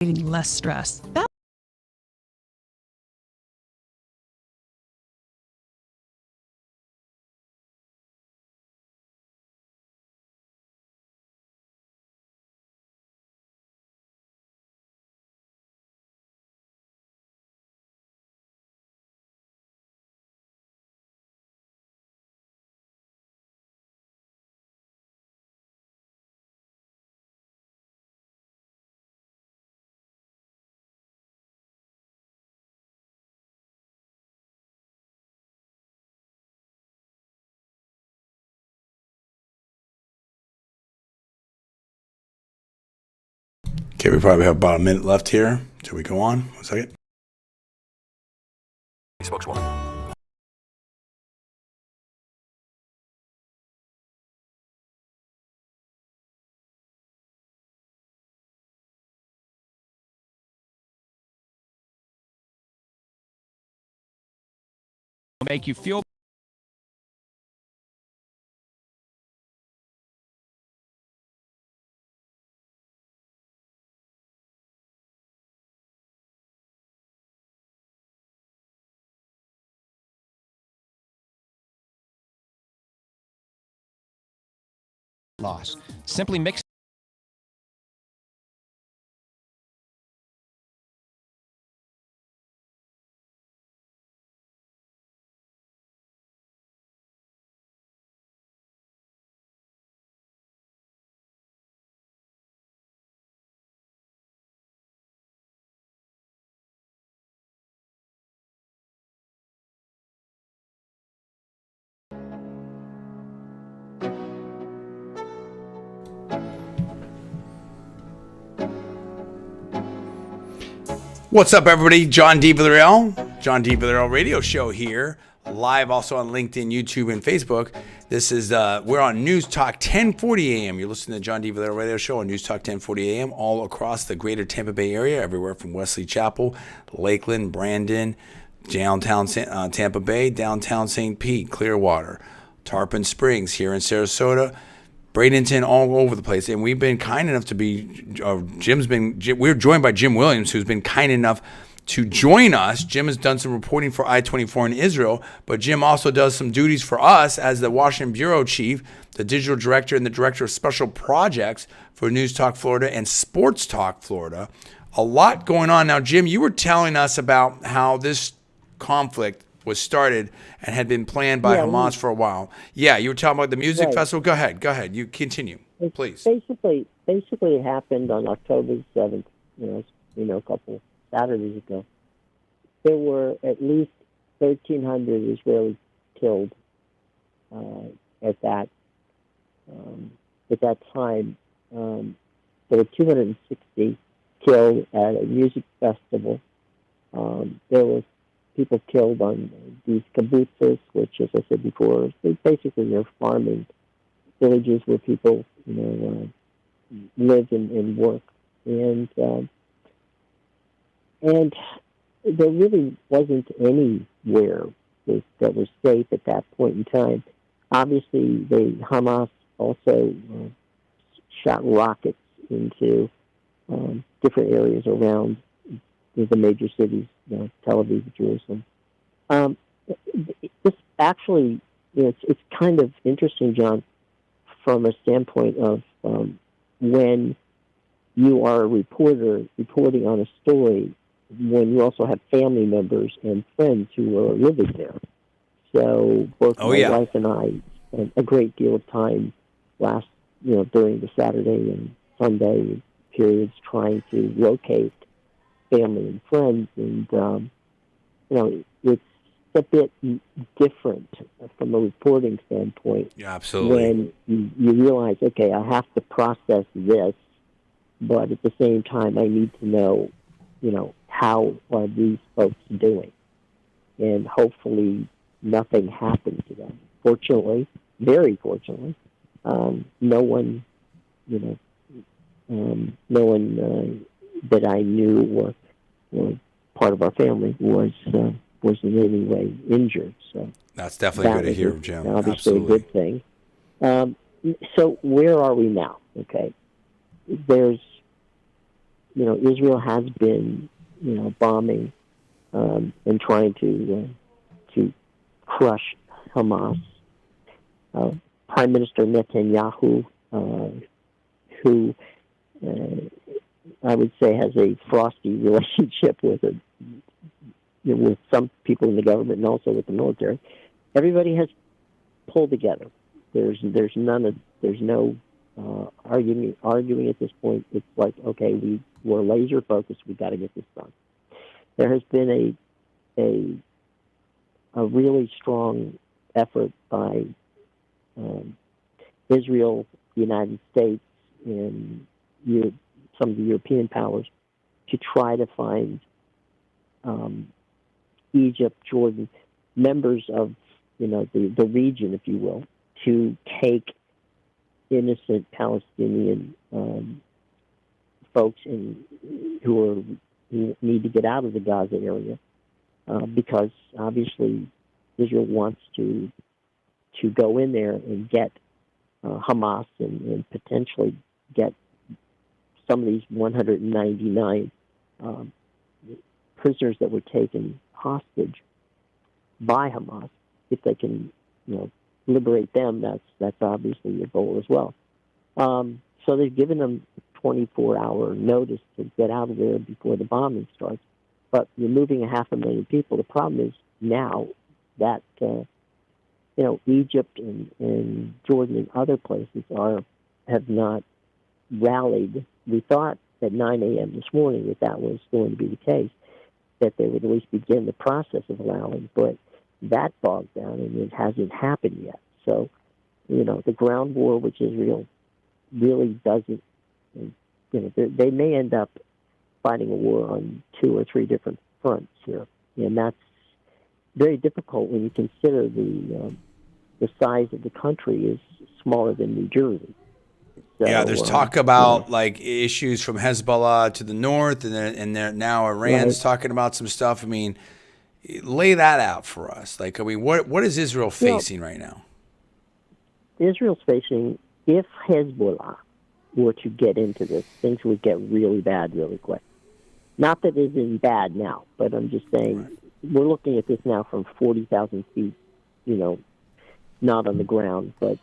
Less stress. Okay, we probably have about a minute left here. Shall we go on? 1 second. Spokeswoman. Make you feel loss. Simply mix What's up, everybody? John D. Villarreal, John D. Villarreal Radio Show here, live also on LinkedIn, YouTube, and Facebook. This is, we're on Newstalk 1040 AM. You're listening to John D. Villarreal Radio Show on Newstalk 1040 AM, all across the greater Tampa Bay area, everywhere from Wesley Chapel, Lakeland, Brandon, downtown Tampa Bay, downtown St. Pete, Clearwater, Tarpon Springs, here in Sarasota, Bradenton, all over the place. And we've been kind enough to be, we're joined by Jim Williams, who's been kind enough to join us. Jim has done some reporting for I-24 in Israel, but Jim also does some duties for us as the Washington Bureau Chief, the Digital Director, and the Director of Special Projects for News Talk Florida and Sports Talk Florida. A lot going on. Now, Jim, you were telling us about how this conflict was started and had been planned by Hamas for a while. Yeah, you were talking about the music festival. Go ahead. You continue, please. Basically, it happened on October 7th, a couple Saturdays ago. There were at least 1,300 Israelis killed at that time. There were 260 killed at a music festival. There were people killed on these kibbutzes, which, as I said before, they're farming villages where people, live and work, and there really wasn't anywhere that was safe at that point in time. Obviously, Hamas also shot rockets into different areas around the major cities, Tel Aviv, Jerusalem. This actually, it's kind of interesting, John, from a standpoint of when you are a reporter reporting on a story, when you also have family members and friends who are living there. So both my wife and I spent a great deal of time during the Saturday and Sunday periods trying to locate family and friends, and it's a bit different from a reporting standpoint. Yeah, absolutely. When you realize, okay, I have to process this, but at the same time, I need to know, how are these folks doing, and hopefully nothing happened to them. Fortunately, very fortunately, no one that I knew or part of our family was in any way injured. So that's definitely good to hear, Jim. Obviously, absolutely. a good thing. So where are we now? Okay, there's Israel has been bombing and trying to crush Hamas. Prime Minister Netanyahu, who I would say has a frosty relationship with some people in the government and also with the military. Everybody has pulled together. There's no arguing at this point. It's like, okay, we're laser focused. We got to get this done. There has been a really strong effort by Israel, the United States, and some of the European powers to try to find Egypt, Jordan, members of the region, if you will, to take innocent Palestinian folks who need to get out of the Gaza area, because obviously Israel wants to go in there and get Hamas and potentially get some of these 199 prisoners that were taken hostage by Hamas. If they can, liberate them, that's obviously a goal as well. So they've given them 24-hour notice to get out of there before the bombing starts. But you're moving 500,000 people. The problem is now that Egypt and Jordan and other places have not rallied. We thought at 9 a.m. this morning that was going to be the case, that they would at least begin the process of rallying, but that bogged down and it hasn't happened yet. So, the ground war, which Israel really doesn't, they may end up fighting a war on 2 or 3 different fronts here, and that's very difficult when you consider the size of the country is smaller than New Jersey. So, yeah, there's talk about like issues from Hezbollah to the north, and now Iran's talking about some stuff. I mean, lay that out for us. Like, I mean, what is Israel facing right now? Israel's facing, if Hezbollah were to get into this, things would get really bad really quick. Not that it isn't bad now, but I'm just saying we're looking at this now from 40,000 feet, not on the ground, but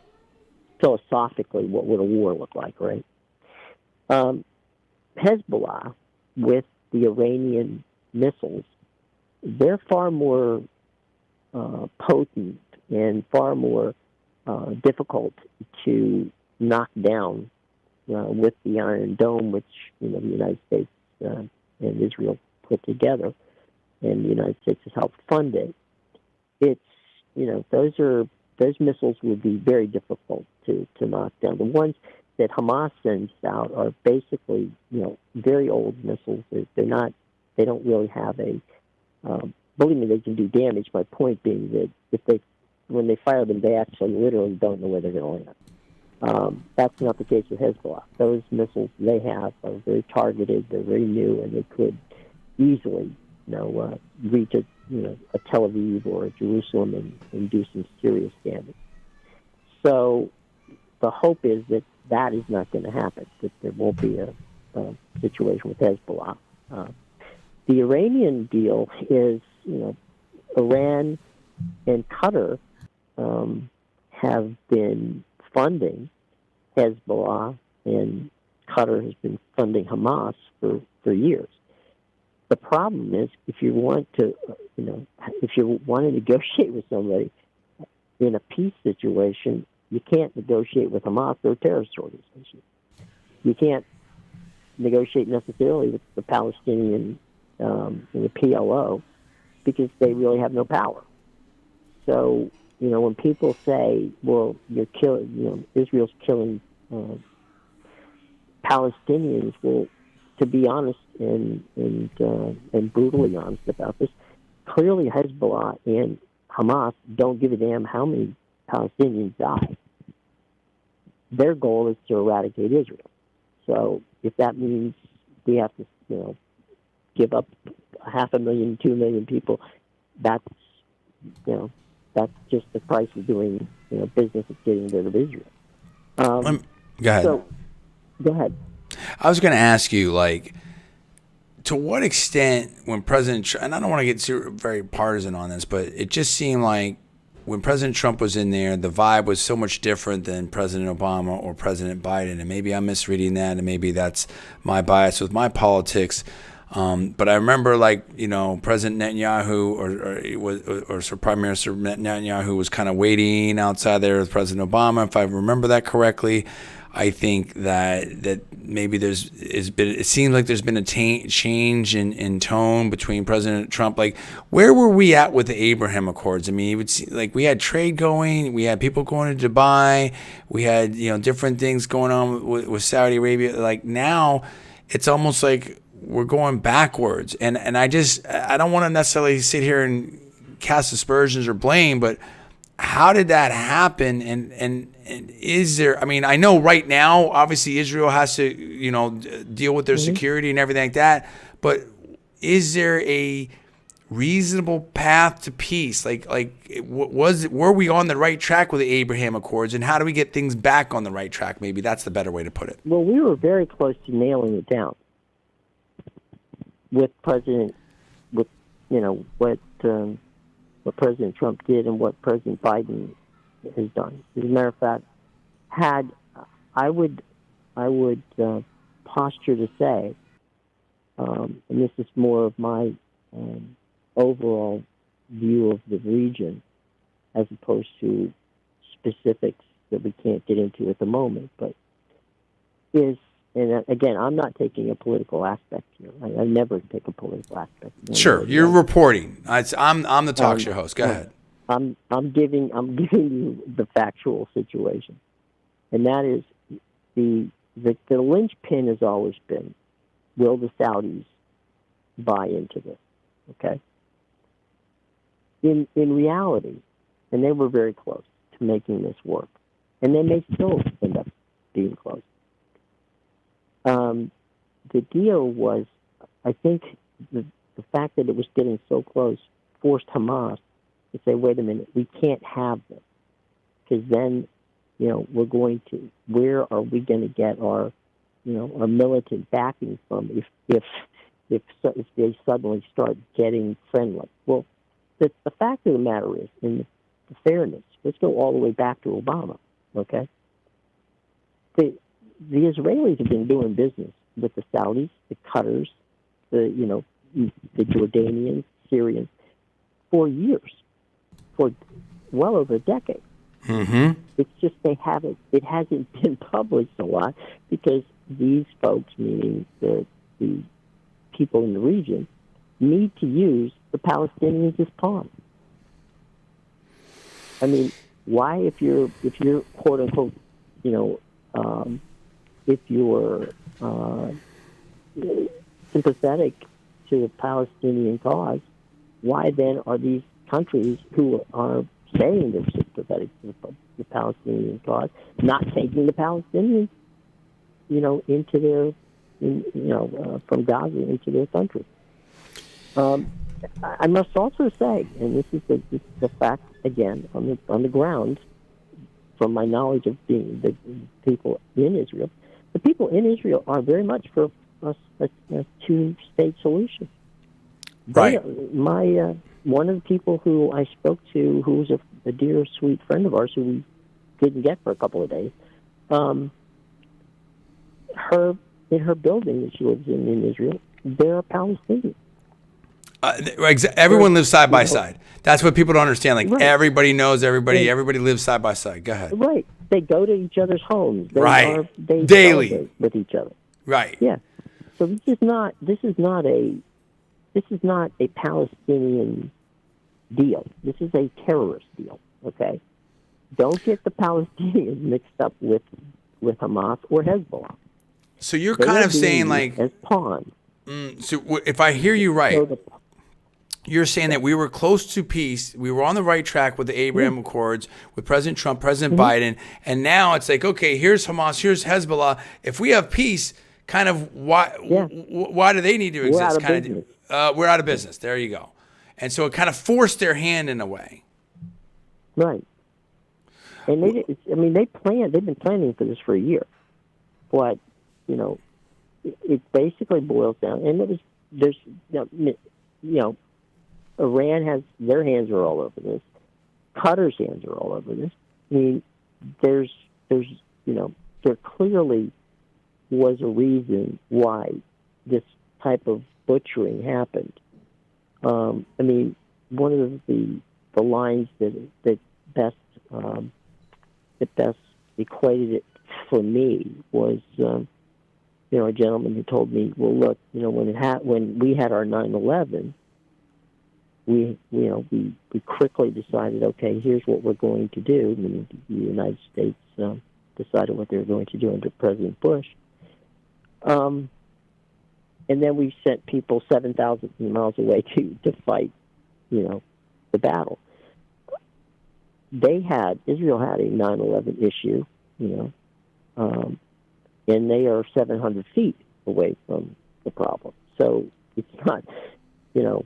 philosophically, what would a war look like, right? Hezbollah, with the Iranian missiles, they're far more potent and far more difficult to knock down with the Iron Dome, which the United States and Israel put together, and the United States has helped fund it. It's those missiles would be very difficult to knock down. The ones that Hamas sends out are basically very old missiles. They don't really have a believe me, they can do damage. My point being that when they fire them, they actually literally don't know where they're going to land. That's not the case with Hezbollah. Those missiles they have are very targeted. They're very new, and they could easily, reach a Tel Aviv or a Jerusalem and do some serious damage. So the hope is that is not going to happen. That there won't be a situation with Hezbollah. The Iranian deal is, Iran and Qatar have been funding Hezbollah, and Qatar has been funding Hamas for years. The problem is, if you want to negotiate with somebody in a peace situation, you can't negotiate with Hamas. They're a terrorist organization. You can't negotiate necessarily with the Palestinian and the PLO because they really have no power. So, when people say, well, Israel's killing Palestinians, well, to be honest and brutally honest about this, clearly Hezbollah and Hamas don't give a damn how many Palestinians die. Their goal is to eradicate Israel. So if that means we have to, give up 500,000, 2 million people, that's just the price of doing, business of getting rid of Israel. Go ahead. So, go ahead. I was going to ask you, to what extent when President Trump, and I don't want to get very partisan on this, but it just seemed like when President Trump was in there, the vibe was so much different than President Obama or President Biden. And maybe I'm misreading that, and maybe that's my bias with my politics. But I remember, President Netanyahu or Prime Minister Netanyahu was kind of waiting outside there with President Obama, if I remember that correctly. I think that maybe it seems like there's been a change in tone between President Trump. Like, where were we at with the Abraham Accords? I mean, it would seem like we had trade going, we had people going to Dubai, we had different things going on with Saudi Arabia. Like now, it's almost like we're going backwards. And I don't want to necessarily sit here and cast aspersions or blame, but how did that happen? And is there, I mean, I know right now, obviously Israel has to, deal with their security and everything like that, but is there a reasonable path to peace? Were we on the right track with the Abraham Accords, and how do we get things back on the right track? Maybe that's the better way to put it. Well, we were very close to nailing it down with what President Trump did and what President Biden has done. As a matter of fact, I would posture to say, and this is more of my overall view of the region, as opposed to specifics that we can't get into at the moment, but and again, I'm not taking a political aspect here. I never take a political aspect. Sure, you're reporting. I'm the talk show host. Go ahead. I'm giving you the factual situation, and that is the linchpin has always been, will the Saudis buy into this? Okay. In reality, and they were very close to making this work, and they may still end up being close. The deal was, I think, the fact that it was getting so close forced Hamas to say, wait a minute, we can't have this, because then, we're going to, where are we going to get our militant backing from if they suddenly start getting friendly? Well, the fact of the matter is, in the fairness, let's go all the way back to Obama, okay? The Israelis have been doing business with the Saudis, the Qatars, the Jordanians, Syrians, for years, for well over a decade. Mm-hmm. It's just it hasn't been published a lot because these folks, meaning the people in the region, need to use the Palestinians as pawns. I mean, why, if you're quote unquote, if you're sympathetic to the Palestinian cause, why then are these countries who are saying they're sympathetic to the Palestinian cause not taking the Palestinians, into their, from Gaza into their country? I must also say, and this is the fact again on the ground, from my knowledge of being the people in Israel, the people in Israel are very much for a two-state solution. Right. One of the people who I spoke to, who was a dear, sweet friend of ours, who we didn't get for a couple of days, in her building that she lives in Israel, there are Palestinians. Everyone lives side by side. That's what people don't understand. Right. Everybody knows everybody. Everybody lives side by side. Go ahead. Right. They go to each other's homes. Right. They daily celebrate with each other. Right. Yeah. So this is not a Palestinian deal. This is a terrorist deal. Okay. Don't get the Palestinians mixed up with Hamas or Hezbollah. So you're kind of saying as pawns. So if I hear you right, you're saying that we were close to peace. We were on the right track with the Abraham Accords, with President Trump, President Biden, and now it's like, okay, here's Hamas, here's Hezbollah. If we have peace, kind of why do they need to exist? We're out of business. There you go. And so it kind of forced their hand in a way. Right. And they've been planning for this for a year. But, it basically boils down, and Iran has, their hands are all over this. Qatar's hands are all over this. I mean, there clearly was a reason why this type of butchering happened. One of the lines that best equated it for me was, a gentleman who told me, well, look, when we had our 9/11, we quickly decided, okay, here's what we're going to do. I mean, the United States decided what they were going to do under President Bush. and then we sent people 7,000 miles away to fight, the battle. Israel had a 9/11 issue, and they are 700 feet away from the problem. So it's not,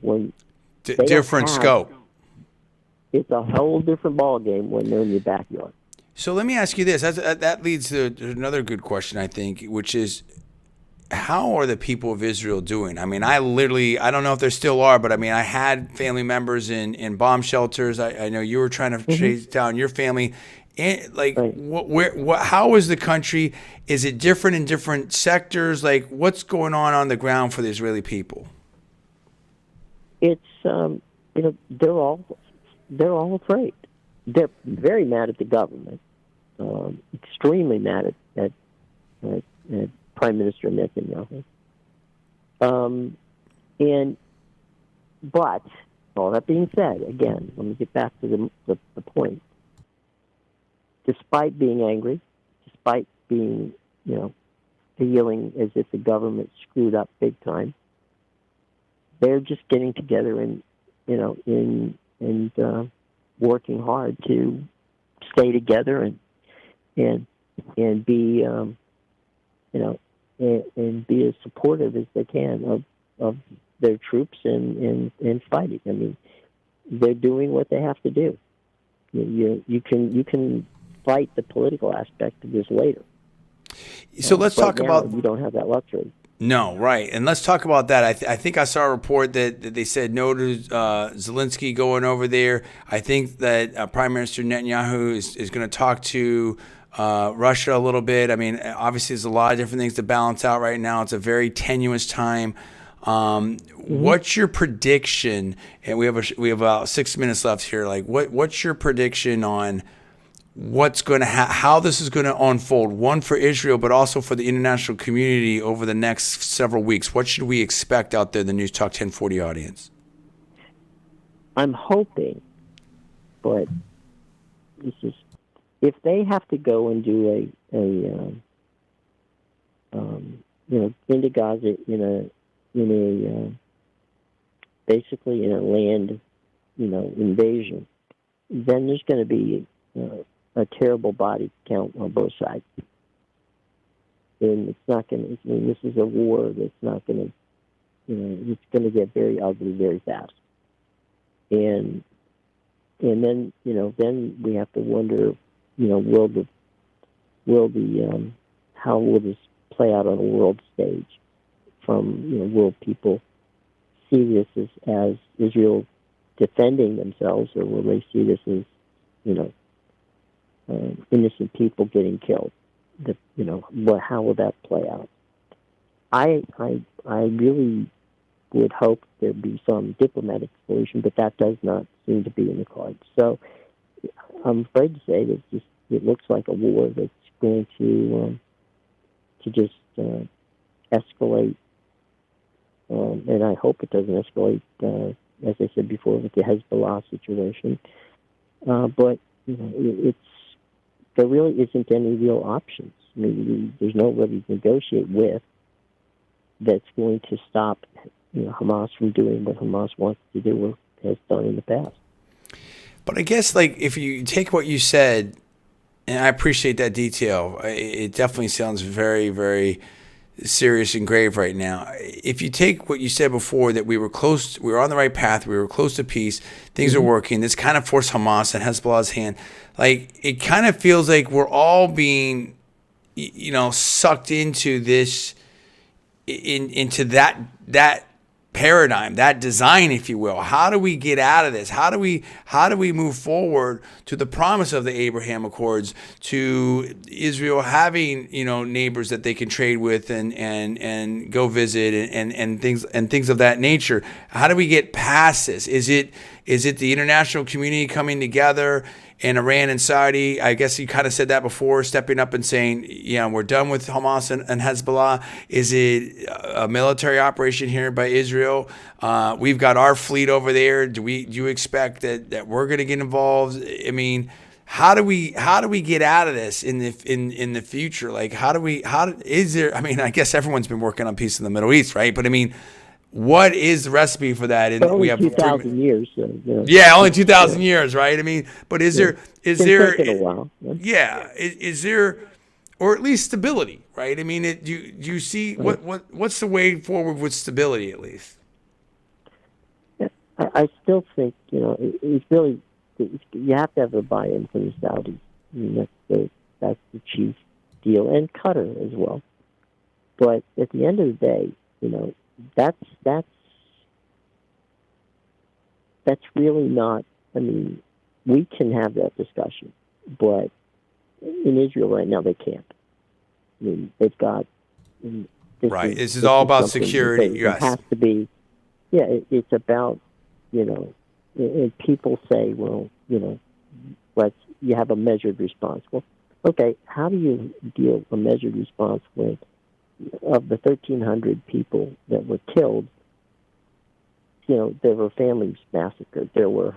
when different scope. It's a whole different ballgame when they're in your backyard. So let me ask you this. That leads to another good question, I think, which is, how are the people of Israel doing? I mean, I don't know if there still are, but I mean, I had family members in bomb shelters. I know you were trying to chase down your family. And like, right. How is the country? Is it different in different sectors? Like, what's going on the ground for the Israeli people? It's, they're all afraid. They're very mad at the government, extremely mad at Prime Minister Netanyahu. But all that being said, again, let me get back to the point. Despite being angry, despite being, feeling as if the government screwed up big time, they're just getting together and, working hard to stay together and be, and be as supportive as they can of their troops and fighting. I mean, they're doing what they have to do. You can fight the political aspect of this later. So let's talk about. You don't have that luxury. No, right. And let's talk about that. I think I saw a report that they said no to Zelensky going over there. I think that Prime Minister Netanyahu is going to talk to Russia a little bit. I mean, obviously, there's a lot of different things to balance out right now. It's a very tenuous time. What's your prediction? And we have about 6 minutes left here. Like, what's your prediction on what's going to how this is going to unfold? One, for Israel, but also for the international community over the next several weeks. What should we expect out there, the Newstalk 1040 audience? I'm hoping, but this is, if they have to go and do into Gaza basically in a land, invasion, then there's going to be a terrible body count on both sides. And it's not going to, this is a war that's not going to, it's going to get very ugly very fast. And then, then we have to wonder, how will this play out on a world stage? Will people see this as Israel defending themselves, or will they see this as, innocent people getting killed? How will that play out? I really would hope there'd be some diplomatic solution, but that does not seem to be in the cards. So I'm afraid to say that it looks like a war that's going to just escalate, and I hope it doesn't escalate, as I said before, with the Hezbollah situation. But there really isn't any real options. I mean, there's nobody to negotiate with that's going to stop Hamas from doing what Hamas wants to do or has done in the past. But I guess, like, if you take what you said, and I appreciate that detail, it definitely sounds very, very serious and grave right now. If you take what you said before, that we were on the right path, we were close to peace, things are working, this kind of forced Hamas and Hezbollah's hand. Like, it kind of feels like we're all being, sucked into this, into that paradigm, that design, if you will. How do we get out of this? How do we move forward to the promise of the Abraham Accords, to Israel having, neighbors that they can trade with and go visit and things of that nature? How do we get past this? Is it the international community coming together, and Iran and Saudi, I guess you kind of said that before, stepping up and saying, we're done with Hamas and Hezbollah? Is it a military operation here by Israel? We've got our fleet over there. Do you expect that we're going to get involved? I mean, how do we get out of this in the future? Like, I mean, I guess everyone's been working on peace in the Middle East, right? But I mean, what is the recipe for that? And only we have 2,000 years. So, yeah, only 2,000 years, right? I mean, but is there It's taken a while. yeah, is there, or at least stability, right? I mean, do you see what's the way forward with stability at least? I still think it's really you have to have a buy-in from the Saudis. I mean, that's the chief deal, and Qatar as well. But at the end of the day, that's really not. I mean, we can have that discussion, but in Israel right now they can't. I mean, they've got. This is all about security. Yes, it has to be. Yeah, it's about. And people say, well, you have a measured response. Well, okay, how do you deal a measured response when of the 1,300 people that were killed, there were families massacred. There were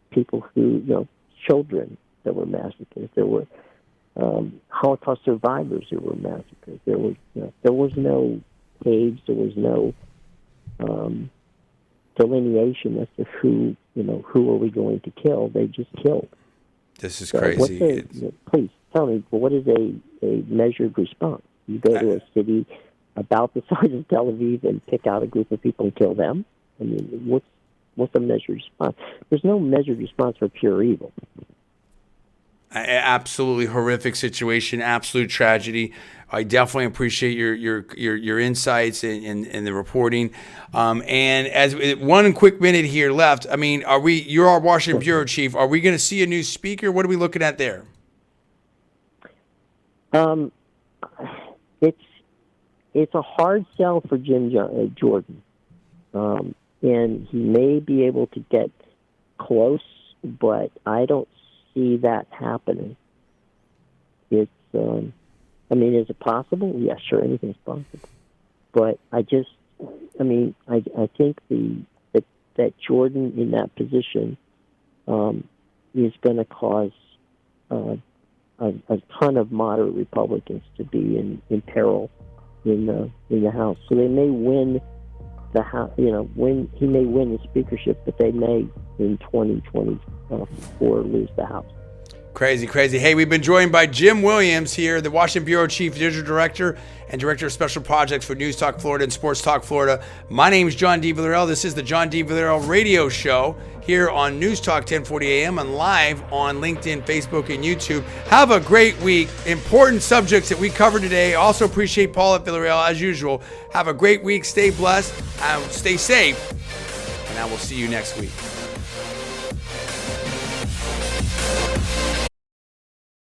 people who, children that were massacred. There were Holocaust survivors who were massacred. There was no age. There was no delineation as to who are we going to kill. They just killed. This is crazy. Please tell me, what is a measured response? You go to a city about the size of Tel Aviv and pick out a group of people and kill them? I mean, what's a measured response? There's no measured response for pure evil. Absolutely horrific situation, absolute tragedy. I definitely appreciate your insights and the reporting. And as one quick minute here left, I mean, you're our Washington bureau chief. Are we going to see a new speaker? What are we looking at there? It's a hard sell for Jim Jordan, and he may be able to get close, but I don't see that happening. It's, is it possible? Yeah, sure, anything's possible. But I think that Jordan in that position is going to cause a ton of moderate Republicans to be in peril in the House. So they may win the House. He may win the speakership, but they may in 2024 lose the House. Crazy. Hey, we've been joined by Jim Williams here, the Washington Bureau Chief Digital Director and Director of Special Projects for Newstalk Florida and Sports Talk Florida. My name is John D. Villarreal. This is the John D. Villarreal Radio Show here on Newstalk 1040 AM and live on LinkedIn, Facebook, and YouTube. Have a great week. Important subjects that we covered today. Also appreciate Paul at Villarreal as usual. Have a great week. Stay blessed. Stay safe. And I will see you next week.